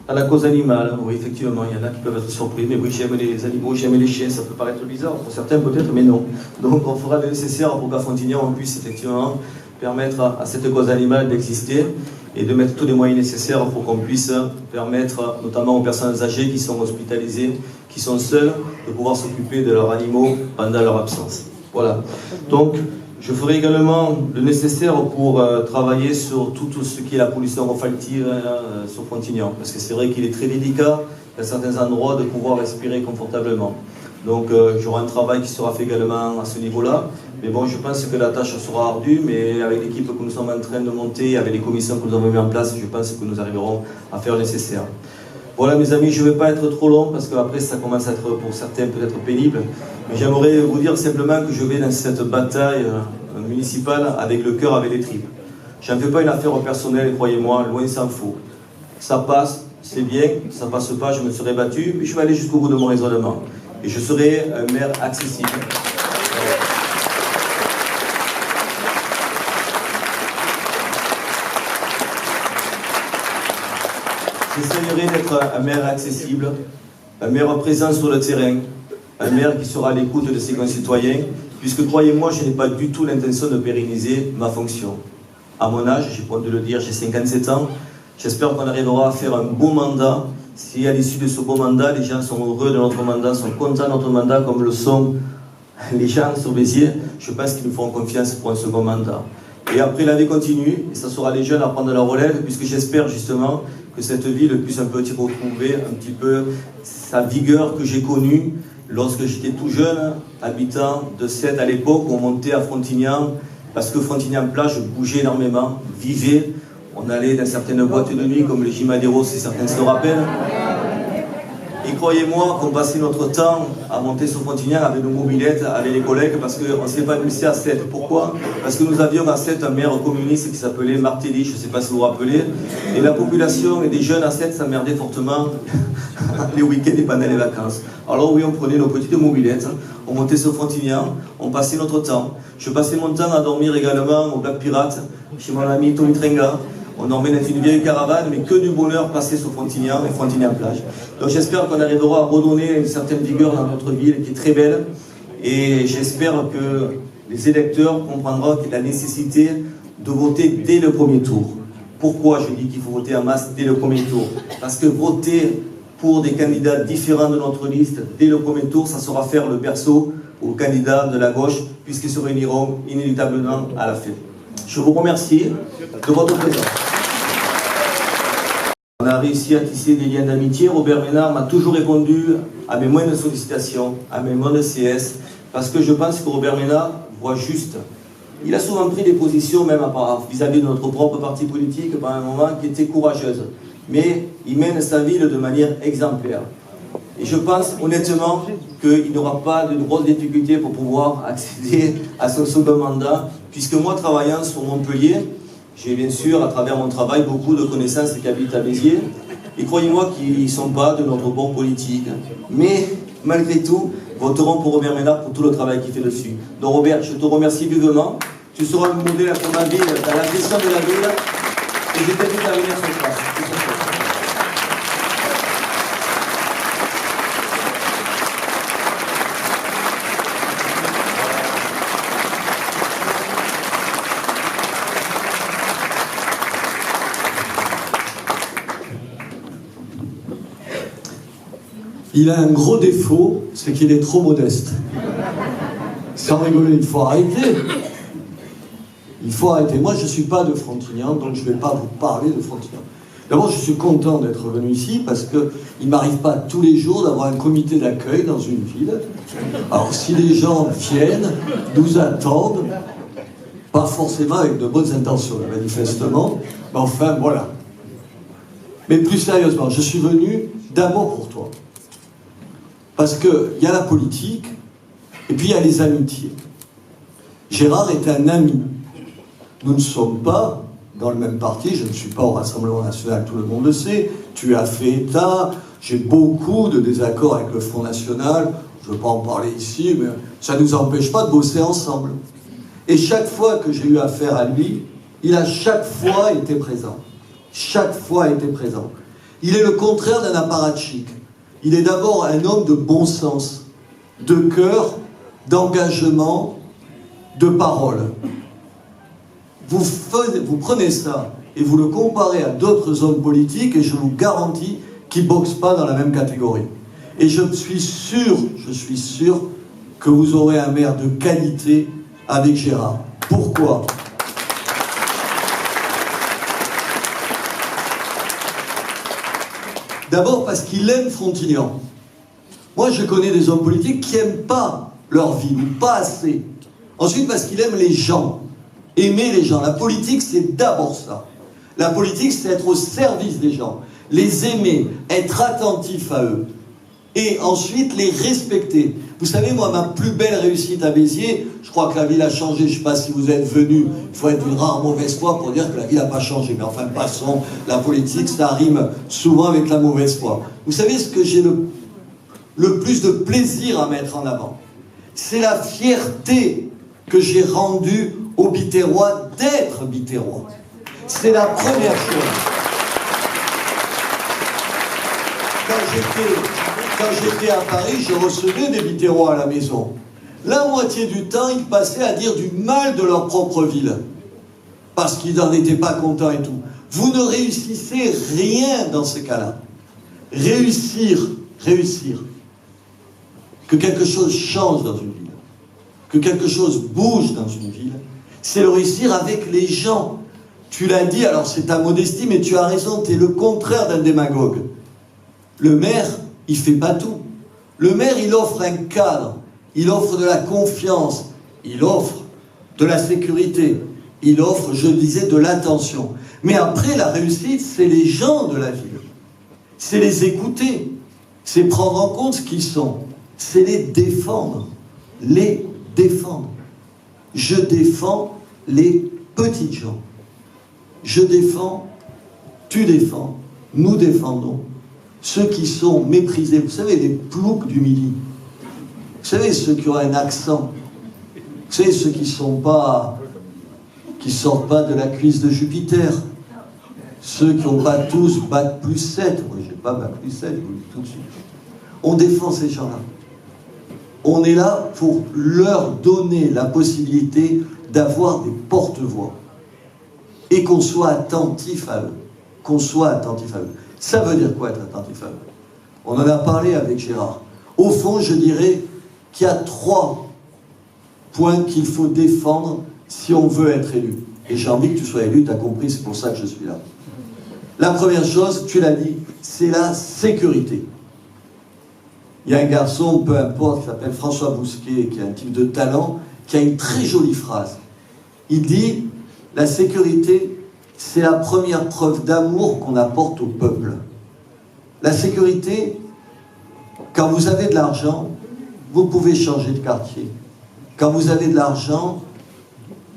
à la cause animale. Oui, effectivement, il y en a qui peuvent être surpris, mais oui, j'aime les animaux, j'aime les chiens, ça peut paraître bizarre, pour certains peut-être, mais non. Donc on fera le nécessaire pour qu'à Frontignan, on puisse effectivement permettre à cette cause animale d'exister et de mettre tous les moyens nécessaires pour qu'on puisse permettre, notamment aux personnes âgées qui sont hospitalisées, qui sont seules, de pouvoir s'occuper de leurs animaux pendant leur absence. Voilà. Donc, je ferai également le nécessaire pour travailler sur tout ce qui est la pollution olfactive sur Frontignan, parce que c'est vrai qu'il est très délicat à certains endroits de pouvoir respirer confortablement. Donc j'aurai un travail qui sera fait également à ce niveau-là, mais bon, je pense que la tâche sera ardue, mais avec l'équipe que nous sommes en train de monter, avec les commissions que nous avons mis en place, je pense que nous arriverons à faire le nécessaire. Voilà mes amis, je ne vais pas être trop long parce qu'après ça commence à être pour certains peut-être pénible. Mais j'aimerais vous dire simplement que je vais dans cette bataille municipale avec le cœur, avec les tripes. Je n'en fais pas une affaire personnelle, croyez-moi, loin s'en faut. Ça passe, c'est bien, ça passe pas, je me serai battu, mais je vais aller jusqu'au bout de mon raisonnement. Et je serai un maire accessible. J'essaierai d'être un maire accessible, un maire présent sur le terrain, un maire qui sera à l'écoute de ses concitoyens, puisque croyez-moi, je n'ai pas du tout l'intention de pérenniser ma fonction. À mon âge, j'ai pas de le dire, j'ai 57 ans, j'espère qu'on arrivera à faire un beau mandat. Si à l'issue de ce beau mandat, les gens sont heureux de notre mandat, sont contents de notre mandat, comme le sont les gens sur Béziers, je pense qu'ils nous feront confiance pour un second mandat. Et après, la vie continue, et ça sera les jeunes à prendre la relève, puisque j'espère justement que cette ville puisse un peu retrouver un petit peu sa vigueur que j'ai connue lorsque j'étais tout jeune, habitant de Sète à l'époque, on montait à Frontignan, parce que Frontignan-Plage bougeait énormément, vivait. On allait dans certaines boîtes de nuit, comme le Gimadero, si certains se le rappellent. Et croyez-moi qu'on passait notre temps à monter sur Frontignan avec nos mobilettes, avec les collègues, parce qu'on ne s'est pas émulsé à Sète. Pourquoi? Parce que nous avions à Sète un maire communiste qui s'appelait Martelly, je ne sais pas si vous vous rappelez. Et la population et des jeunes à Sète s'emmerdaient fortement les week-ends et pendant les vacances. Alors oui, on prenait nos petites mobilettes, on montait sur Frontignan, on passait notre temps. Je passais mon temps à dormir également au Black Pirate, chez mon ami Tony Trenga. On dormait dans une vieille caravane, mais que du bonheur passé sur Frontignan et Frontignan-Plage. Donc j'espère qu'on arrivera à redonner une certaine vigueur dans notre ville, qui est très belle. Et j'espère que les électeurs comprendront la nécessité de voter dès le premier tour. Pourquoi je dis qu'il faut voter en masse dès le premier tour? Parce que voter pour des candidats différents de notre liste dès le premier tour, ça sera faire le berceau aux candidats de la gauche, puisqu'ils se réuniront inéluctablement à la fin. Je vous remercie de votre présence. On a réussi à tisser des liens d'amitié. Robert Ménard m'a toujours répondu à mes moindres sollicitations, à mes moindres CS, parce que je pense que Robert Ménard voit juste. Il a souvent pris des positions, même vis-à-vis de notre propre parti politique, par un moment, qui étaient courageuses. Mais il mène sa ville de manière exemplaire. Et je pense honnêtement qu'il n'aura pas de grosses difficultés pour pouvoir accéder à son second mandat, puisque moi, travaillant sur Montpellier, j'ai bien sûr, à travers mon travail, beaucoup de connaissances qui habitent à Béziers, et croyez-moi qu'ils ne sont pas de notre bord politique. Mais, malgré tout, voteront pour Robert Ménard pour tout le travail qu'il fait dessus. Donc Robert, je te remercie vivement. Tu seras le modèle pour ma ville, dans la gestion de la ville, et je t'invite à venir sur place. Il a un gros défaut, c'est qu'il est trop modeste. Sans rigoler, il faut arrêter. Il faut arrêter. Moi, je ne suis pas de Frontignan, donc je ne vais pas vous parler de Frontignan. D'abord, je suis content d'être venu ici, parce qu'il ne m'arrive pas tous les jours d'avoir un comité d'accueil dans une ville. Alors, si les gens viennent, nous attendent, pas forcément avec de bonnes intentions, manifestement, mais enfin, voilà. Mais plus sérieusement, je suis venu d'abord pour toi. Parce qu'il y a la politique, et puis il y a les amitiés. Gérard est un ami. Nous ne sommes pas dans le même parti, je ne suis pas au Rassemblement National, tout le monde le sait. Tu as fait état, j'ai beaucoup de désaccords avec le Front National, je ne veux pas en parler ici, mais ça ne nous empêche pas de bosser ensemble. Et chaque fois que j'ai eu affaire à lui, il a chaque fois été présent. Chaque fois été présent. Il est le contraire d'un apparatchik. Il est d'abord un homme de bon sens, de cœur, d'engagement, de parole. Vous prenez ça et vous le comparez à d'autres hommes politiques et je vous garantis qu'ils ne boxent pas dans la même catégorie. Et je suis sûr que vous aurez un maire de qualité avec Gérard. Pourquoi ? D'abord parce qu'il aime Frontignan. Moi, je connais des hommes politiques qui n'aiment pas leur vie, ou pas assez. Ensuite, parce qu'il aime les gens. Aimer les gens. La politique, c'est d'abord ça. La politique, c'est être au service des gens. Les aimer, être attentif à eux. Et ensuite, les respecter. Vous savez, moi, ma plus belle réussite à Béziers, je crois que la ville a changé. Je ne sais pas si vous êtes venus. Il faut être d'une rare mauvaise foi pour dire que la ville n'a pas changé. Mais enfin, passons. La politique, ça rime souvent avec la mauvaise foi. Vous savez ce que j'ai le plus de plaisir à mettre en avant? C'est la fierté que j'ai rendue aux Biterrois d'être Biterrois. C'est la première chose. Quand j'étais à Paris, je recevais des Biterrois à la maison. La moitié du temps, ils passaient à dire du mal de leur propre ville. Parce qu'ils n'en étaient pas contents et tout. Vous ne réussissez rien dans ce cas-là. Réussir. Que quelque chose change dans une ville. Que quelque chose bouge dans une ville. C'est le réussir avec les gens. Tu l'as dit, alors c'est ta modestie, mais tu as raison, tu es le contraire d'un démagogue. Le maire, il fait pas tout. Le maire, il offre un cadre, il offre de la confiance, il offre de la sécurité, il offre, je disais, de l'attention. Mais après, la réussite, c'est les gens de la ville. C'est les écouter, c'est prendre en compte ce qu'ils sont, c'est les défendre. Les défendre. Je défends les petites gens. Je défends, tu défends, nous défendons ceux qui sont méprisés. Vous savez, les ploucs du Midi. Vous savez, ceux qui ont un accent. Vous savez, ceux qui sortent pas de la cuisse de Jupiter. Ceux qui n'ont pas tous bac plus 7. Moi, je n'ai pas bac plus 7, je vous le dis tout de suite. On défend ces gens-là. On est là pour leur donner la possibilité d'avoir des porte-voix. Et qu'on soit attentif à eux. Qu'on soit attentif à eux. Ça veut dire quoi être attentif à eux? On en a parlé avec Gérard. Au fond, je dirais qu'il y a 3 points qu'il faut défendre si on veut être élu. Et j'ai envie que tu sois élu, tu as compris, c'est pour ça que je suis là. La première chose, tu l'as dit, c'est la sécurité. Il y a un garçon, peu importe, qui s'appelle François Bousquet, qui est un type de talent, qui a une très jolie phrase. Il dit, la sécurité, c'est la première preuve d'amour qu'on apporte au peuple. La sécurité, quand vous avez de l'argent, vous pouvez changer de quartier. Quand vous avez de l'argent,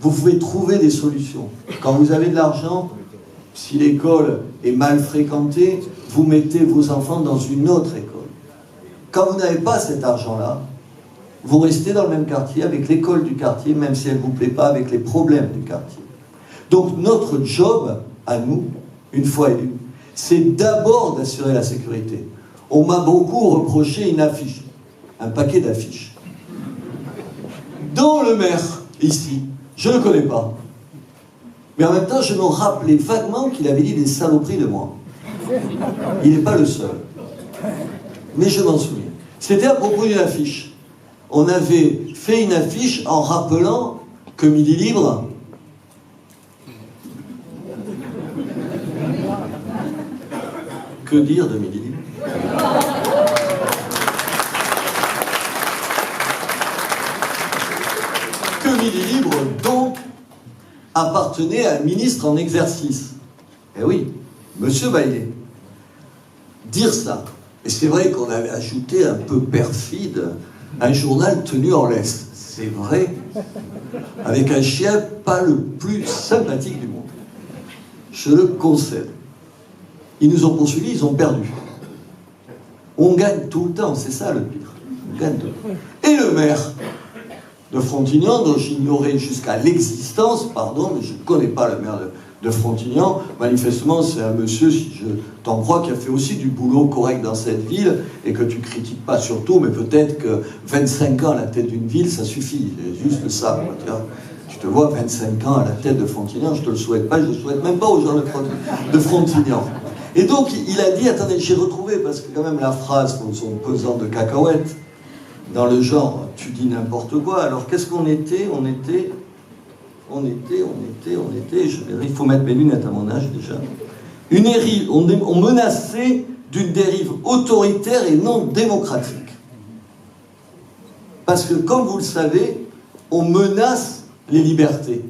vous pouvez trouver des solutions. Quand vous avez de l'argent, si l'école est mal fréquentée, vous mettez vos enfants dans une autre école. Quand vous n'avez pas cet argent-là, vous restez dans le même quartier avec l'école du quartier, même si elle ne vous plaît pas, avec les problèmes du quartier. Donc notre job, à nous, une fois élus, c'est d'abord d'assurer la sécurité. On m'a beaucoup reproché une affiche, un paquet d'affiches, dont le maire, ici, je ne le connais pas. Mais en même temps, je me rappelais vaguement qu'il avait dit des saloperies de moi. Il n'est pas le seul. Mais je m'en souviens. C'était à propos d'une affiche. On avait fait une affiche en rappelant que Midi Libre... Que dire de Midi Libre? Que Midi Libre, donc, appartenait à un ministre en exercice. Eh oui, Monsieur Baillet. dire ça. Et c'est vrai qu'on avait ajouté un peu perfide un journal tenu en laisse. C'est vrai, avec un chien pas le plus sympathique du monde. Je le concède. Ils nous ont poursuivis, ils ont perdu. On gagne tout le temps, c'est ça le pire. On gagne tout le temps. Et le maire de Frontignan, dont j'ignorais jusqu'à l'existence, pardon, mais je ne connais pas le maire de Frontignan, manifestement c'est un monsieur, si je t'en crois, qui a fait aussi du boulot correct dans cette ville, et que tu critiques pas surtout, mais peut-être que 25 ans à la tête d'une ville, ça suffit, juste ça, quoi, tu vois. Tu te vois 25 ans à la tête de Frontignan, je te le souhaite pas, je le souhaite même pas aux gens de Frontignan. Et donc il a dit, attendez, j'ai retrouvé, parce que quand même la phrase sont pesant de cacahuètes, dans le genre, tu dis n'importe quoi, alors qu'est-ce qu'on était, il faut mettre mes lunettes à mon âge déjà. On menaçait d'une dérive autoritaire et non démocratique. Parce que, comme vous le savez, on menace les libertés.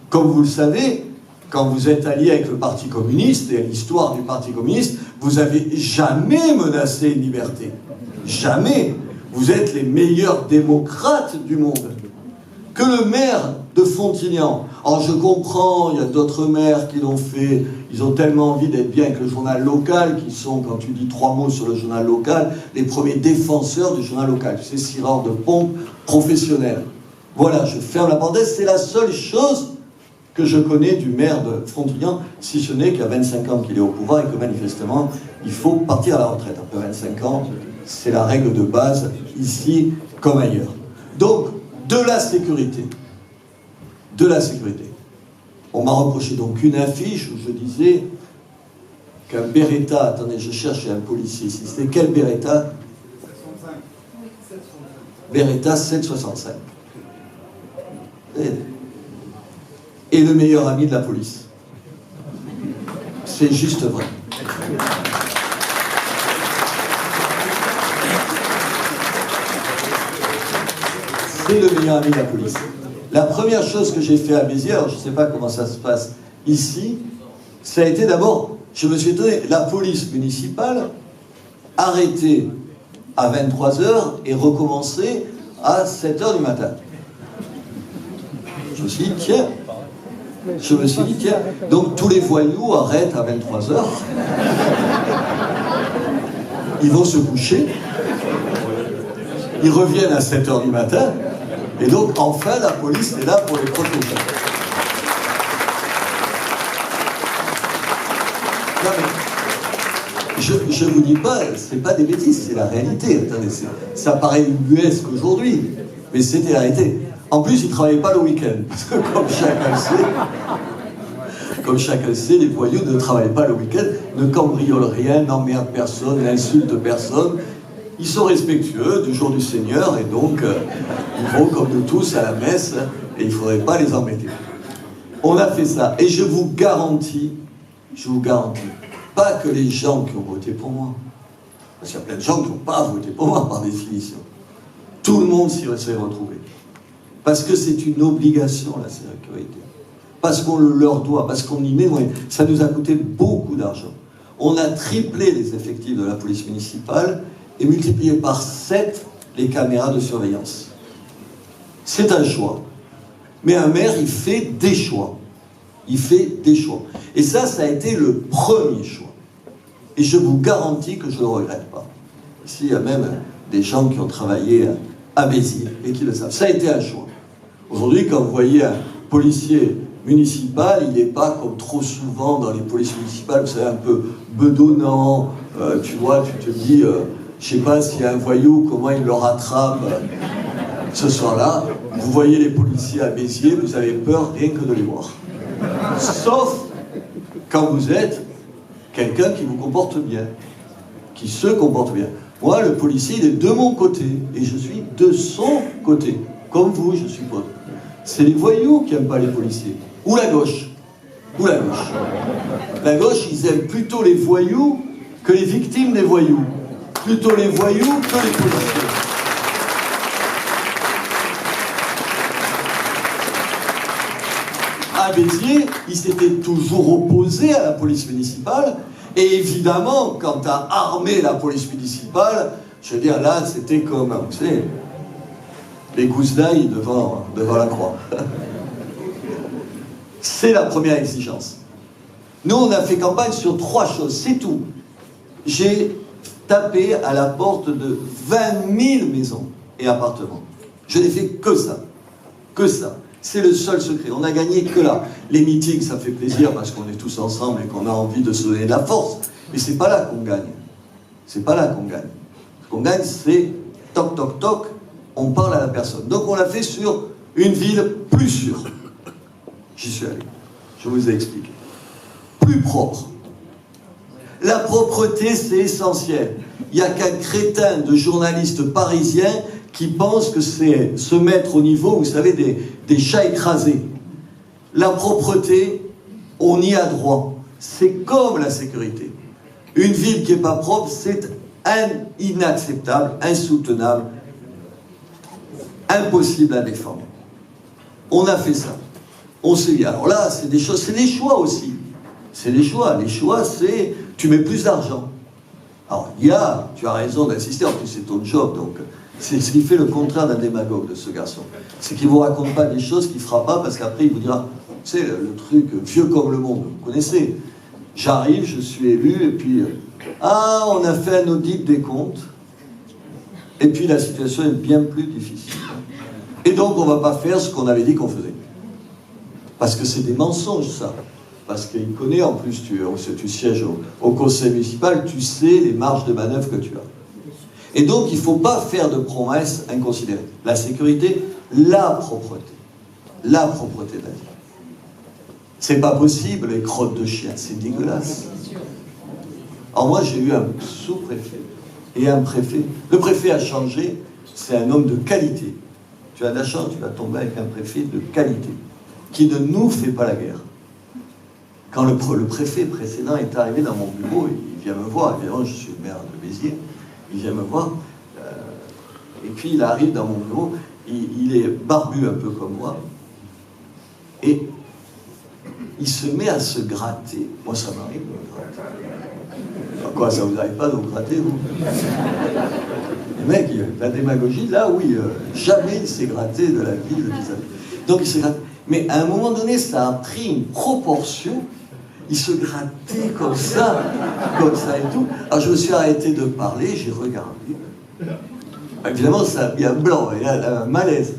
Comme vous le savez, quand vous êtes allié avec le Parti communiste, et à l'histoire du Parti communiste, vous n'avez jamais menacé une liberté. Jamais. Vous êtes les meilleurs démocrates du monde. Que le maire de Frontignan, alors je comprends, il y a d'autres maires qui l'ont fait, ils ont tellement envie d'être bien avec le journal local, qui sont, quand tu dis 3 mots sur le journal local, les premiers défenseurs du journal local. Tu sais, cireurs de pompe professionnels. Voilà, je ferme la parenthèse, c'est la seule chose que je connais du maire de Frontignan, si ce n'est qu'il y a 25 ans qu'il est au pouvoir et que manifestement, il faut partir à la retraite. Après 25 ans, c'est la règle de base, ici comme ailleurs. Donc, de la sécurité. De la sécurité. On m'a reproché donc une affiche où je disais qu'un Beretta, attendez, je cherche un policier ici, c'était quel Beretta ? 765. Beretta 765. Et le meilleur ami de la police. C'est juste vrai. C'est le meilleur ami de la police. La première chose que j'ai fait à Béziers, alors je ne sais pas comment ça se passe ici, ça a été d'abord, je me suis étonné, la police municipale arrêtée à 23h et recommencer à 7h du matin. Je me suis dit, tiens, donc tous les voyous arrêtent à 23h, ils vont se coucher, ils reviennent à 7h du matin, et donc enfin la police est là pour les protéger. Non, mais je vous dis pas, c'est pas des bêtises, c'est la réalité. Attendez, ça paraît ubuesque aujourd'hui, mais c'était la réalité. En plus, ils ne travaillaient pas le week-end, parce que comme chacun le sait, les voyous ne travaillent pas le week-end, ne cambriolent rien, n'emmerdent personne, n'insultent personne. Ils sont respectueux du jour du Seigneur, et donc ils vont comme nous tous à la messe, et il ne faudrait pas les embêter. On a fait ça, et je vous garantis, pas que les gens qui ont voté pour moi, parce qu'il y a plein de gens qui n'ont pas voté pour moi par définition, tout le monde s'y serait retrouvé. Parce que c'est une obligation, la sécurité. Parce qu'on le leur doit, parce qu'on y met moyen. Ça nous a coûté beaucoup d'argent. On a triplé les effectifs de la police municipale et multiplié par 7 les caméras de surveillance. C'est un choix. Mais un maire, il fait des choix. Il fait des choix. Et ça a été le premier choix. Et je vous garantis que je ne le regrette pas. Ici, il y a même des gens qui ont travaillé à Béziers et qui le savent. Ça a été un choix. Aujourd'hui, quand vous voyez un policier municipal, il n'est pas comme trop souvent dans les polices municipales, vous savez, un peu bedonnant, tu vois, tu te dis, je sais pas s'il y a un voyou, comment il le rattrape ce soir-là. Vous voyez les policiers à Béziers, vous avez peur rien que de les voir. Sauf quand vous êtes quelqu'un qui vous comporte bien, qui se comporte bien. Moi, le policier, il est de mon côté, et je suis de son côté, comme vous, je suppose. C'est les voyous qui n'aiment pas les policiers. Ou la gauche. Ou la gauche. La gauche, ils aiment plutôt les voyous que les victimes des voyous. Plutôt les voyous que les policiers. À Béziers, ils s'étaient toujours opposés à la police municipale, Et évidemment, quand tu as armé la police municipale, je veux dire, là, c'était comme, vous savez, les gousses d'ail devant la croix. C'est la première exigence. Nous, on a fait campagne sur 3 choses, c'est tout. J'ai tapé à la porte de 20 000 maisons et appartements. Je n'ai fait que ça. Que ça. C'est le seul secret. On n'a gagné que là. Les meetings, ça fait plaisir parce qu'on est tous ensemble et qu'on a envie de se donner de la force. Mais c'est pas là qu'on gagne. C'est pas là qu'on gagne. Ce qu'on gagne, c'est toc, toc, toc, on parle à la personne. Donc on l'a fait sur une ville plus sûre. J'y suis allé. Je vous ai expliqué. Plus propre. La propreté, c'est essentiel. Il n'y a qu'un crétin de journaliste parisien qui pense que c'est se mettre au niveau, vous savez, des chats écrasés. La propreté, on y a droit. C'est comme la sécurité. Une ville qui n'est pas propre, c'est inacceptable, insoutenable, impossible à défendre. On a fait ça. On s'est dit, alors là, c'est des choses, c'est des choix aussi. C'est des choix. Les choix, c'est, tu mets plus d'argent. Alors, tu as raison d'insister, en plus c'est ton job, donc c'est ce qui fait le contraire d'un démagogue de ce garçon. C'est qu'il ne vous raconte pas des choses qu'il ne fera pas, parce qu'après il vous dira, tu sais, le truc vieux comme le monde, vous connaissez. J'arrive, je suis élu, et puis, on a fait un audit des comptes, et puis la situation est bien plus difficile. Et donc on ne va pas faire ce qu'on avait dit qu'on faisait. Parce que c'est des mensonges, ça. Parce qu'il connaît, en plus, tu sièges au conseil municipal, tu sais les marges de manœuvre que tu as. Et donc, il ne faut pas faire de promesses inconsidérées. La sécurité, la propreté. La propreté de la ville. C'est pas possible, les crottes de chiens, c'est dégueulasse. Alors moi, j'ai eu un sous-préfet et un préfet. Le préfet a changé, c'est un homme de qualité. Tu as de la chance, tu vas tomber avec un préfet de qualité, qui ne nous fait pas la guerre. Quand le préfet précédent est arrivé dans mon bureau, il vient me voir, évidemment je suis le maire de Béziers, il vient me voir, et puis il arrive dans mon bureau, il est barbu un peu comme moi, et il se met à se gratter. Moi ça m'arrive de me gratter. Quoi, ça vous arrive pas de vous gratter, vous? Le mec, la démagogie, là oui, jamais il s'est gratté de la vie de Isabelle. Donc il se gratte. Mais à un moment donné, ça a pris une proportion. Il se grattait comme ça et tout. Alors je me suis arrêté de parler, j'ai regardé. Évidemment, ça a mis un blanc, il a un malaise.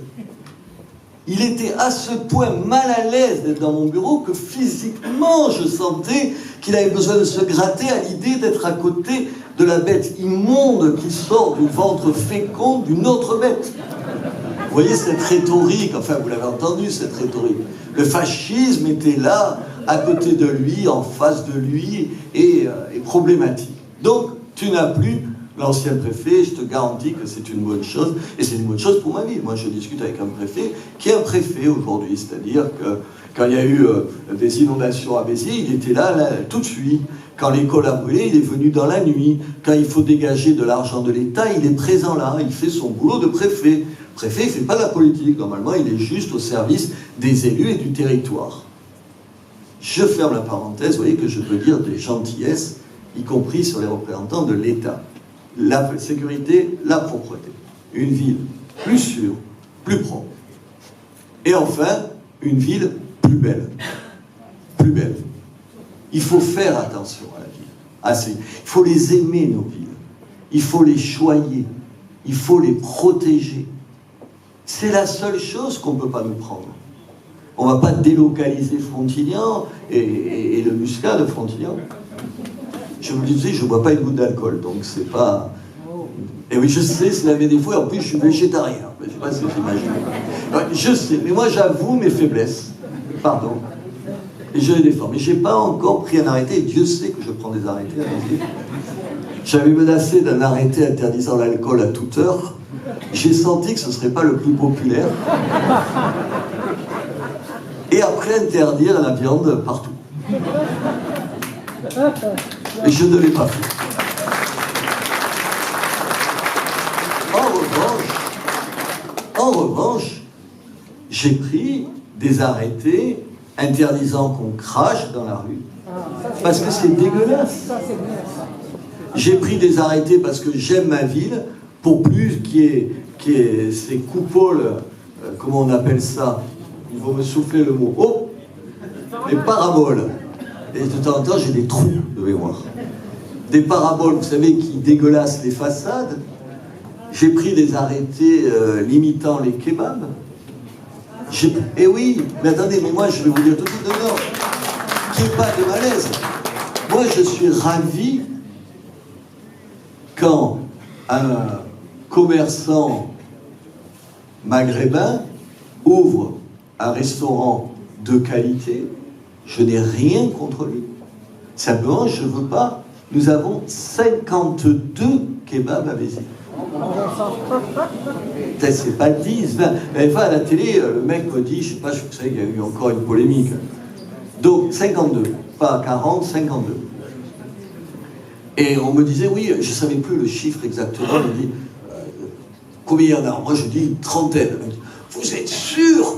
Il était à ce point mal à l'aise d'être dans mon bureau que physiquement, je sentais qu'il avait besoin de se gratter à l'idée d'être à côté de la bête immonde qui sort du ventre fécond d'une autre bête. Vous voyez cette rhétorique, enfin vous l'avez entendu cette rhétorique. Le fascisme était là, à côté de lui, en face de lui, et problématique. Donc, tu n'as plus l'ancien préfet, je te garantis que c'est une bonne chose, et c'est une bonne chose pour ma vie. Moi, je discute avec un préfet, qui est un préfet aujourd'hui, c'est-à-dire que quand il y a eu des inondations à Béziers, il était là tout de suite. Quand l'école a brûlé, il est venu dans la nuit. Quand il faut dégager de l'argent de l'État, il est présent là, il fait son boulot de préfet. Le préfet, il ne fait pas de la politique, normalement, il est juste au service des élus et du territoire. Je ferme la parenthèse, vous voyez que je peux dire des gentillesses, y compris sur les représentants de l'État. La sécurité, la propreté. Une ville plus sûre, plus propre. Et enfin, une ville plus belle. Plus belle. Il faut faire attention à la ville. Il faut les aimer, nos villes. Il faut les choyer. Il faut les protéger. C'est la seule chose qu'on ne peut pas nous prendre. On ne va pas délocaliser Frontignan et le Muscat de Frontignan. Je vous disais, je ne bois pas une goutte d'alcool, donc c'est pas... Et oui, je sais, c'est la des fois, en plus je suis végétarien. Je ne sais pas si j'imagine. Ouais, je sais, mais moi j'avoue mes faiblesses. Pardon. Et je les défends. Mais je n'ai pas encore pris un arrêté, et Dieu sait que je prends des arrêtés. J'avais menacé d'un arrêté interdisant l'alcool à toute heure. J'ai senti que ce ne serait pas le plus populaire. Et après interdire la viande partout. Et je ne l'ai pas fait. En revanche, j'ai pris des arrêtés interdisant qu'on crache dans la rue, parce que c'est dégueulasse. J'ai pris des arrêtés parce que j'aime ma ville, pour plus qu'il y ait ces coupoles, comment on appelle ça? Il faut me souffler le mot. Oh, les paraboles. Et de temps en temps, j'ai des trous de mémoire. Des paraboles, vous savez, qui dégueulassent les façades. J'ai pris des arrêtés limitant les kebabs. Eh oui, mais attendez, mais moi, je vais vous dire tout de suite, non, qu'il n'y ait pas de malaise. Moi, je suis ravi quand un commerçant maghrébin ouvre un restaurant de qualité. Je n'ai rien contre lui. Simplement, je ne veux pas. Nous avons 52 kebabs à Béziers. C'est pas 10, 20. Mais enfin, à la télé, le mec me dit, je sais pas, je sais qu'il y a eu encore une polémique. Donc, 52. Pas 40, 52. Et on me disait, oui, je ne savais plus le chiffre exactement. On me dit, combien il y en a? Moi, je dis une trentaine. Vous êtes sûr?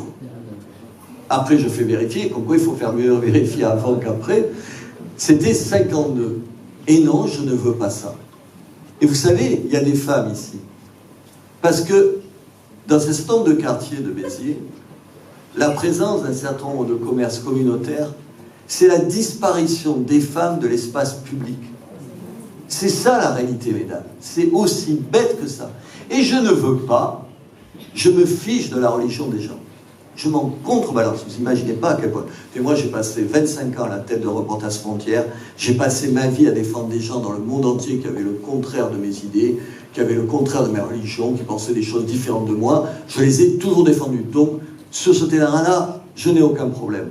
Après, je fais vérifier, comme quoi il faut faire mieux vérifier avant qu'après. C'était 52. Et non, je ne veux pas ça. Et vous savez, il y a des femmes ici. Parce que dans ce certain nombre de quartiers de Béziers, la présence d'un certain nombre de commerces communautaires, c'est la disparition des femmes de l'espace public. C'est ça la réalité, mesdames. C'est aussi bête que ça. Et je ne veux pas, je me fiche de la religion des gens. Je m'en contrebalance. Vous imaginez pas à quel point. Et moi, j'ai passé 25 ans à la tête de Reporters Frontières. J'ai passé ma vie à défendre des gens dans le monde entier qui avaient le contraire de mes idées, qui avaient le contraire de ma religion, qui pensaient des choses différentes de moi. Je les ai toujours défendus. Donc, sur ce terrain-là, je n'ai aucun problème.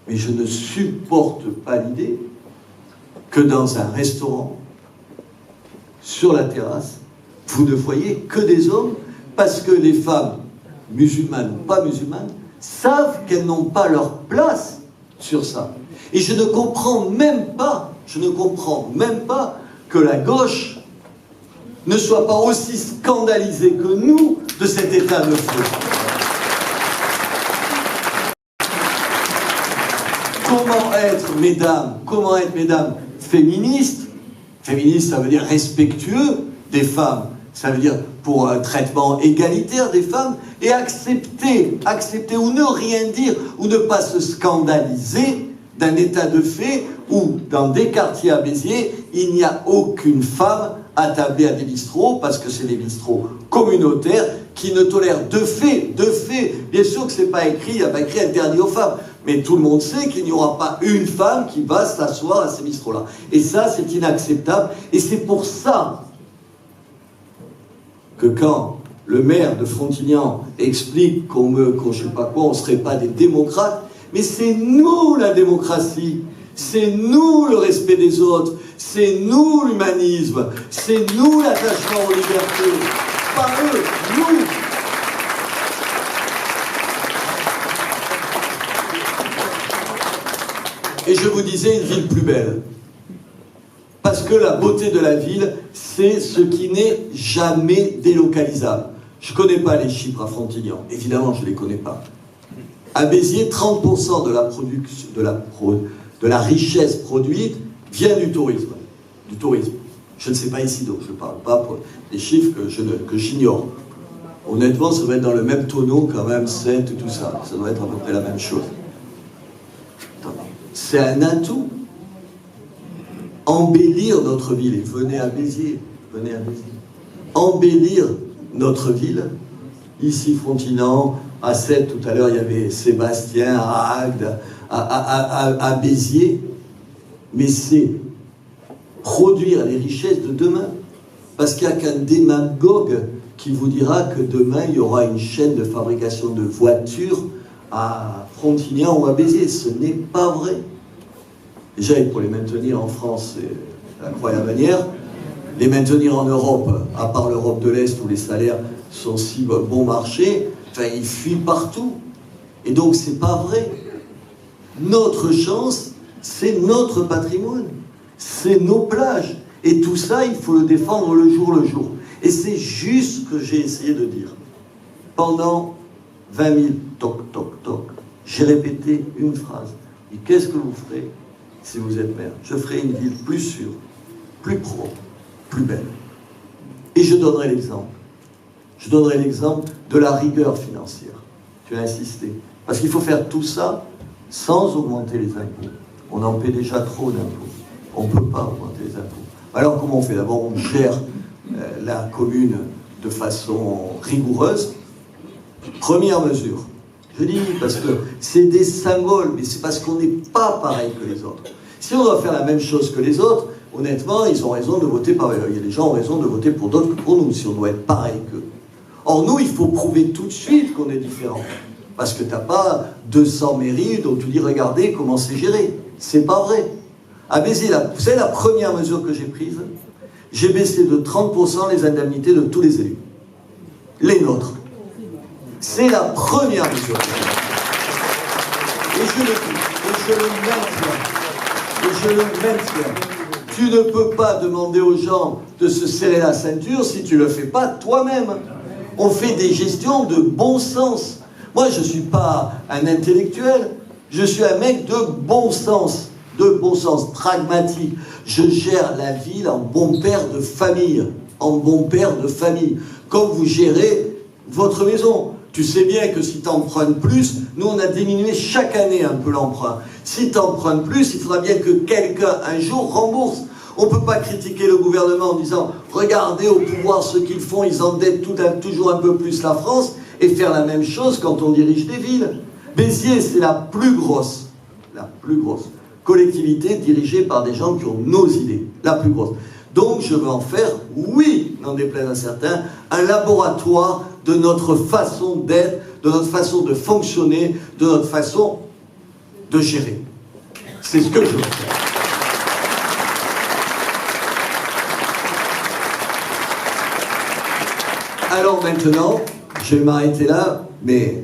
Mais je ne supporte pas l'idée que dans un restaurant, sur la terrasse, vous ne voyez que des hommes, parce que les femmes, musulmanes ou pas musulmanes, savent qu'elles n'ont pas leur place sur ça. Et je ne comprends même pas que la gauche ne soit pas aussi scandalisée que nous de cet état de fait. Comment être, mesdames, féministes? Féministe, ça veut dire respectueux des femmes. Ça veut dire pour un traitement égalitaire des femmes, et accepter ou ne rien dire, ou ne pas se scandaliser d'un état de fait où, dans des quartiers à Béziers, il n'y a aucune femme attablée à des bistrots, parce que c'est des bistrots communautaires qui ne tolèrent de fait, bien sûr que c'est pas écrit, il n'y a pas écrit interdit aux femmes, mais tout le monde sait qu'il n'y aura pas une femme qui va s'asseoir à ces bistrots-là. Et ça, c'est inacceptable, et c'est pour ça que quand le maire de Frontignan explique qu'on je sais pas quoi, on ne serait pas des démocrates, mais c'est nous la démocratie, c'est nous le respect des autres, c'est nous l'humanisme, c'est nous l'attachement aux libertés, pas eux, nous. Et je vous disais, une ville plus belle. Parce que la beauté de la ville, c'est ce qui n'est jamais délocalisable. Je ne connais pas les chiffres à Frontignan, évidemment je ne les connais pas. À Béziers, 30% de la richesse produite vient du tourisme. Je ne sais pas ici, donc je ne parle pas pour des chiffres que j'ignore. Honnêtement, ça va être dans le même tonneau quand même, Sète et tout ça. Ça doit être à peu près la même chose. C'est un atout. Embellir notre ville, et venez à Béziers, embellir notre ville, ici Frontignan, à Sète, tout à l'heure il y avait Sébastien, à Agde, à Béziers, mais c'est produire les richesses de demain, parce qu'il n'y a qu'un démagogue qui vous dira que demain il y aura une chaîne de fabrication de voitures à Frontignan ou à Béziers. Ce n'est pas vrai. Déjà, pour les maintenir en France, c'est la croix et la bannière. Les maintenir en Europe, à part l'Europe de l'Est où les salaires sont si bon marché, enfin, ils fuient partout. Et donc, c'est pas vrai. Notre chance, c'est notre patrimoine. C'est nos plages. Et tout ça, il faut le défendre le jour le jour. Et c'est juste ce que j'ai essayé de dire. Pendant 20 000 toc, toc, toc, j'ai répété une phrase. Et qu'est-ce que vous ferez si vous êtes maire? Je ferai une ville plus sûre, plus propre, plus belle. Et je donnerai l'exemple. Je donnerai l'exemple de la rigueur financière. Tu as insisté. Parce qu'il faut faire tout ça sans augmenter les impôts. On en paie déjà trop d'impôts. On ne peut pas augmenter les impôts. Alors comment on fait? D'abord, on gère la commune de façon rigoureuse. Première mesure. Je dis parce que c'est des symboles, mais c'est parce qu'on n'est pas pareil que les autres. Si on doit faire la même chose que les autres, honnêtement, ils ont raison de voter par... Il y a des gens qui ont raison de voter pour d'autres que pour nous, si on doit être pareil qu'eux. Or, nous, il faut prouver tout de suite qu'on est différent. Parce que tu n'as pas 200 mairies dont tu dis, regardez comment c'est géré. C'est pas vrai. À Béziers, vous savez la première mesure que j'ai prise? J'ai baissé de 30% les indemnités de tous les élus. Les nôtres. C'est la première mesure. Et je le dis, et je le maintiens. Tu ne peux pas demander aux gens de se serrer la ceinture si tu ne le fais pas toi-même. On fait des gestions de bon sens. Moi, je ne suis pas un intellectuel, je suis un mec de bon sens, pragmatique. Je gère la ville en bon père de famille, comme vous gérez votre maison. Tu sais bien que si tu empruntes plus, nous on a diminué chaque année un peu l'emprunt. Si tu empruntes plus, il faudra bien que quelqu'un un jour rembourse. On ne peut pas critiquer le gouvernement en disant « Regardez au pouvoir ce qu'ils font, ils endettent toujours un peu plus la France » et faire la même chose quand on dirige des villes. Béziers, c'est la plus grosse collectivité dirigée par des gens qui ont nos idées, la plus grosse. Donc je veux en faire, oui, n'en déplaise à certains, un laboratoire de notre façon d'être, de notre façon de fonctionner, de notre façon de gérer. C'est ce que je veux faire. Alors maintenant, je vais m'arrêter là, mais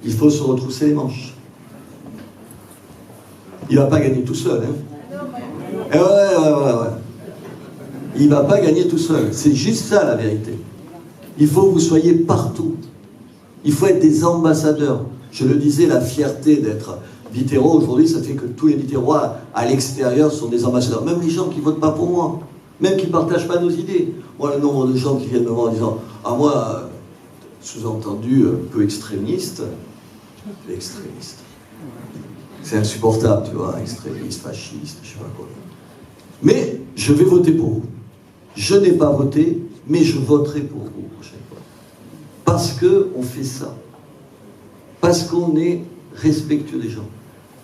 il faut se retrousser les manches. Il ne va pas gagner tout seul. Hein. Ouais. Il ne va pas gagner tout seul. C'est juste ça la vérité. Il faut que vous soyez partout. Il faut être des ambassadeurs. Je le disais, la fierté d'être Vitero, aujourd'hui, ça fait que tous les Vitérois à l'extérieur sont des ambassadeurs. Même les gens qui ne votent pas pour moi. Même qui ne partagent pas nos idées. Moi, le nombre de gens qui viennent me voir en disant « Ah, moi, sous-entendu, un peu extrémiste. » Extrémiste. C'est insupportable, tu vois, extrémiste, fasciste, je sais pas quoi. Mais je vais voter pour vous. Je n'ai pas voté, mais je voterai pour vous la prochaine fois. Parce qu'on fait ça. Parce qu'on est respectueux des gens.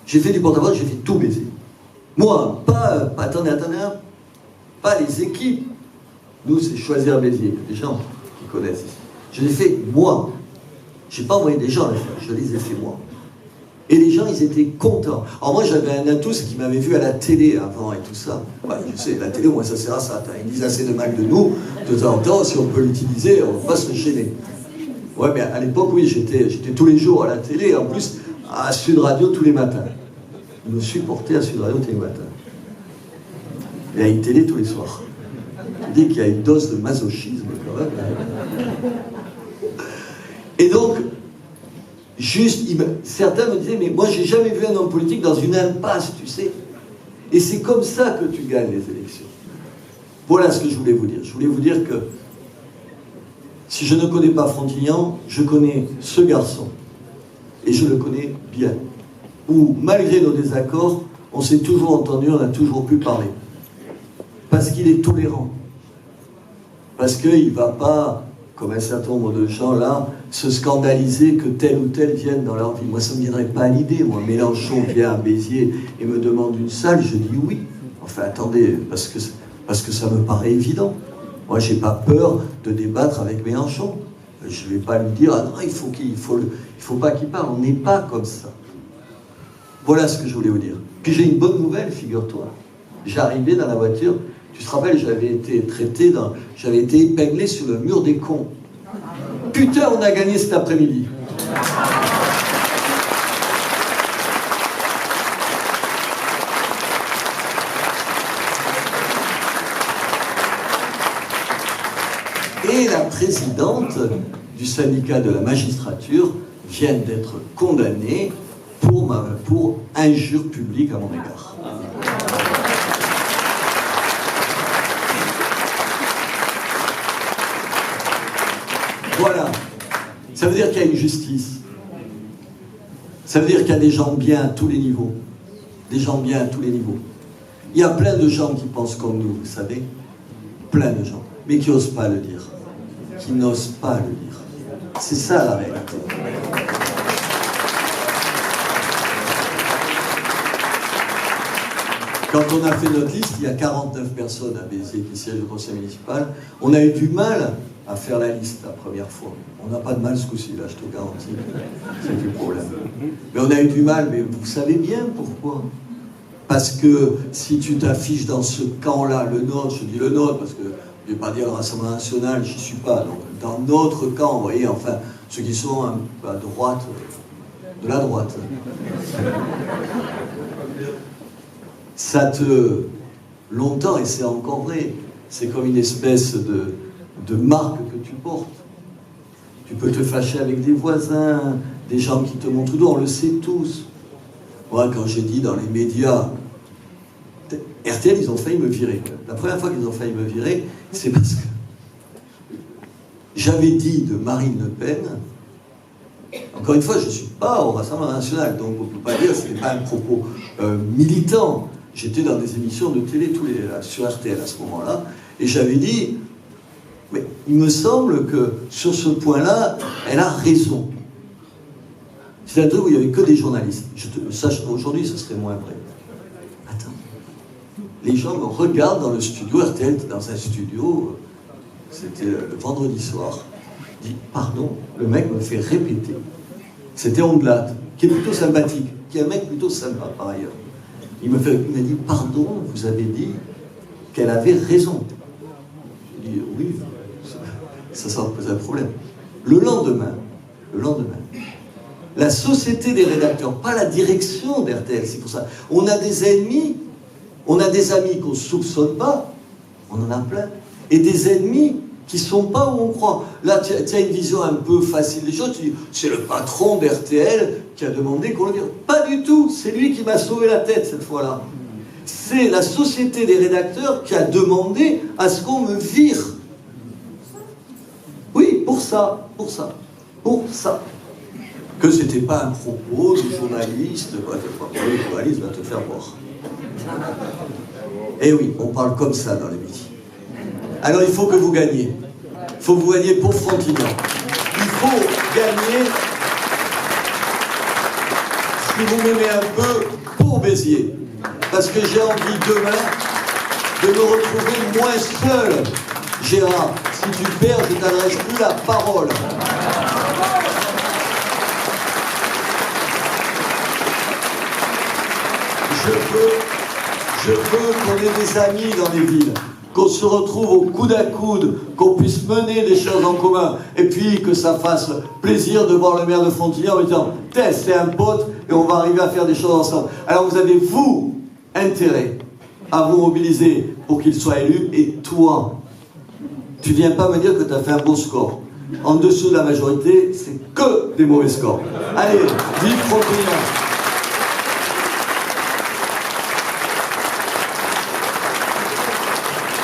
J'ai fait du porte-à-porte, j'ai fait tout baiser. Moi, attendez, pas les équipes. Nous, c'est choisir Béziers, des gens qui connaissent ici. Je l'ai fait moi. Je n'ai pas envoyé des gens à le faire, je les ai fait moi. Et les gens, ils étaient contents. Alors moi, j'avais un atout, c'est qu'ils m'avaient vu à la télé avant et tout ça. Ouais, je sais, la télé, au moins, ça sert à ça. Ils disent assez de mal de nous, de temps en temps, si on peut l'utiliser, on ne va pas se gêner. Ouais, mais à l'époque, oui, j'étais tous les jours à la télé, et en plus, à Sud Radio tous les matins. Ils me supportaient à Sud Radio tous les matins. Et à une télé tous les soirs. Je dis qu'il y a une dose de masochisme, quand même. Et donc, certains me disaient, mais moi j'ai jamais vu un homme politique dans une impasse, tu sais. Et c'est comme ça que tu gagnes les élections. Voilà ce que je voulais vous dire. Je voulais vous dire que si je ne connais pas Frontignan, je connais ce garçon. Et je le connais bien. Où, malgré nos désaccords, on s'est toujours entendu, on a toujours pu parler. Parce qu'il est tolérant. Parce qu'il ne va pas, comme un certain nombre de gens là, se scandaliser que tel ou tel vienne dans leur vie. Moi, ça ne me viendrait pas à l'idée. Moi, Mélenchon vient à Béziers et me demande une salle, je dis oui. Enfin, attendez, parce que ça me paraît évident. Moi, je n'ai pas peur de débattre avec Mélenchon. Je ne vais pas lui dire, ah non, il faut pas qu'il parle. On n'est pas comme ça. Voilà ce que je voulais vous dire. Puis j'ai une bonne nouvelle, figure-toi. J'arrivais dans la voiture, tu te rappelles, j'avais été épinglé sur le mur des cons. Putain, on a gagné cet après-midi. Et la présidente du syndicat de la magistrature viennent d'être condamnés pour injure publique à mon égard. Voilà. Ça veut dire qu'il y a une justice. Ça veut dire qu'il y a des gens bien à tous les niveaux. Des gens bien à tous les niveaux. Il y a plein de gens qui pensent comme nous, vous savez. Plein de gens. Mais qui n'osent pas le dire. Qui n'osent pas le dire. C'est ça la réalité. Quand on a fait notre liste, il y a 49 personnes à Béziers qui siègent au conseil municipal. On a eu du mal à faire la liste la première fois. On n'a pas de mal ce coup-ci, là, je te garantis. C'est du problème. Mais on a eu du mal, mais vous savez bien pourquoi. Parce que si tu t'affiches dans ce camp-là, le nôtre, je dis le nôtre, parce que je ne vais pas dire le Rassemblement National, j'y suis pas. Donc, dans notre camp, vous voyez, enfin, ceux qui sont un peu à droite, de la droite. Ça te... Longtemps, et c'est encore vrai, c'est comme une espèce de marque que tu portes. Tu peux te fâcher avec des voisins, des gens qui te montrent d'où, on le sait tous. Moi, quand j'ai dit dans les médias, RTL, ils ont failli me virer. La première fois qu'ils ont failli me virer, c'est parce que j'avais dit de Marine Le Pen, encore une fois, je ne suis pas au Rassemblement National, donc on ne peut pas dire que ce n'est pas un propos militant. J'étais dans des émissions de télé sur RTL à ce moment-là, et j'avais dit, mais il me semble que sur ce point-là, elle a raison. C'est un truc où il n'y avait que des journalistes. Aujourd'hui, ce serait moins vrai. Attends. Les gens me regardent dans le studio, RTL, dans un studio, c'était le vendredi soir. Je dis, pardon, le mec me fait répéter. C'était Ondelat, qui est plutôt sympathique, qui est un mec plutôt sympa par ailleurs. Il m'a dit, pardon, vous avez dit qu'elle avait raison. Je dis, oui, ça va poser un problème. Le lendemain, la société des rédacteurs, pas la direction d'RTL, c'est pour ça. On a des ennemis, on a des amis qu'on ne soupçonne pas, on en a plein, et des ennemis qui ne sont pas où on croit. Là, tu as une vision un peu facile des choses, tu dis, c'est le patron d'RTL qui a demandé qu'on le vire. Pas du tout, c'est lui qui m'a sauvé la tête cette fois-là. C'est la société des rédacteurs qui a demandé à ce qu'on me vire. Oui, pour ça. Que c'était pas un propos de journaliste, le journaliste va te faire voir. Eh oui, on parle comme ça dans les médias. Alors il faut que vous gagniez. Il faut que vous gagniez pour Frontignan. Il faut gagner, si vous m'aimez un peu, pour Béziers. Parce que j'ai envie demain de me retrouver moins seul. Gérard, si tu perds, je ne t'adresse plus la parole. Je veux qu'on ait des amis dans les villes, qu'on se retrouve au coude à coude, qu'on puisse mener des choses en commun, et puis que ça fasse plaisir de voir le maire de Frontignan en disant « c'est un pote, et on va arriver à faire des choses ensemble ». Alors vous avez, vous, intérêt à vous mobiliser pour qu'il soit élu, et toi, tu viens pas me dire que tu as fait un bon score. En dessous de la majorité, c'est que des mauvais scores. Allez, vive Frontignan.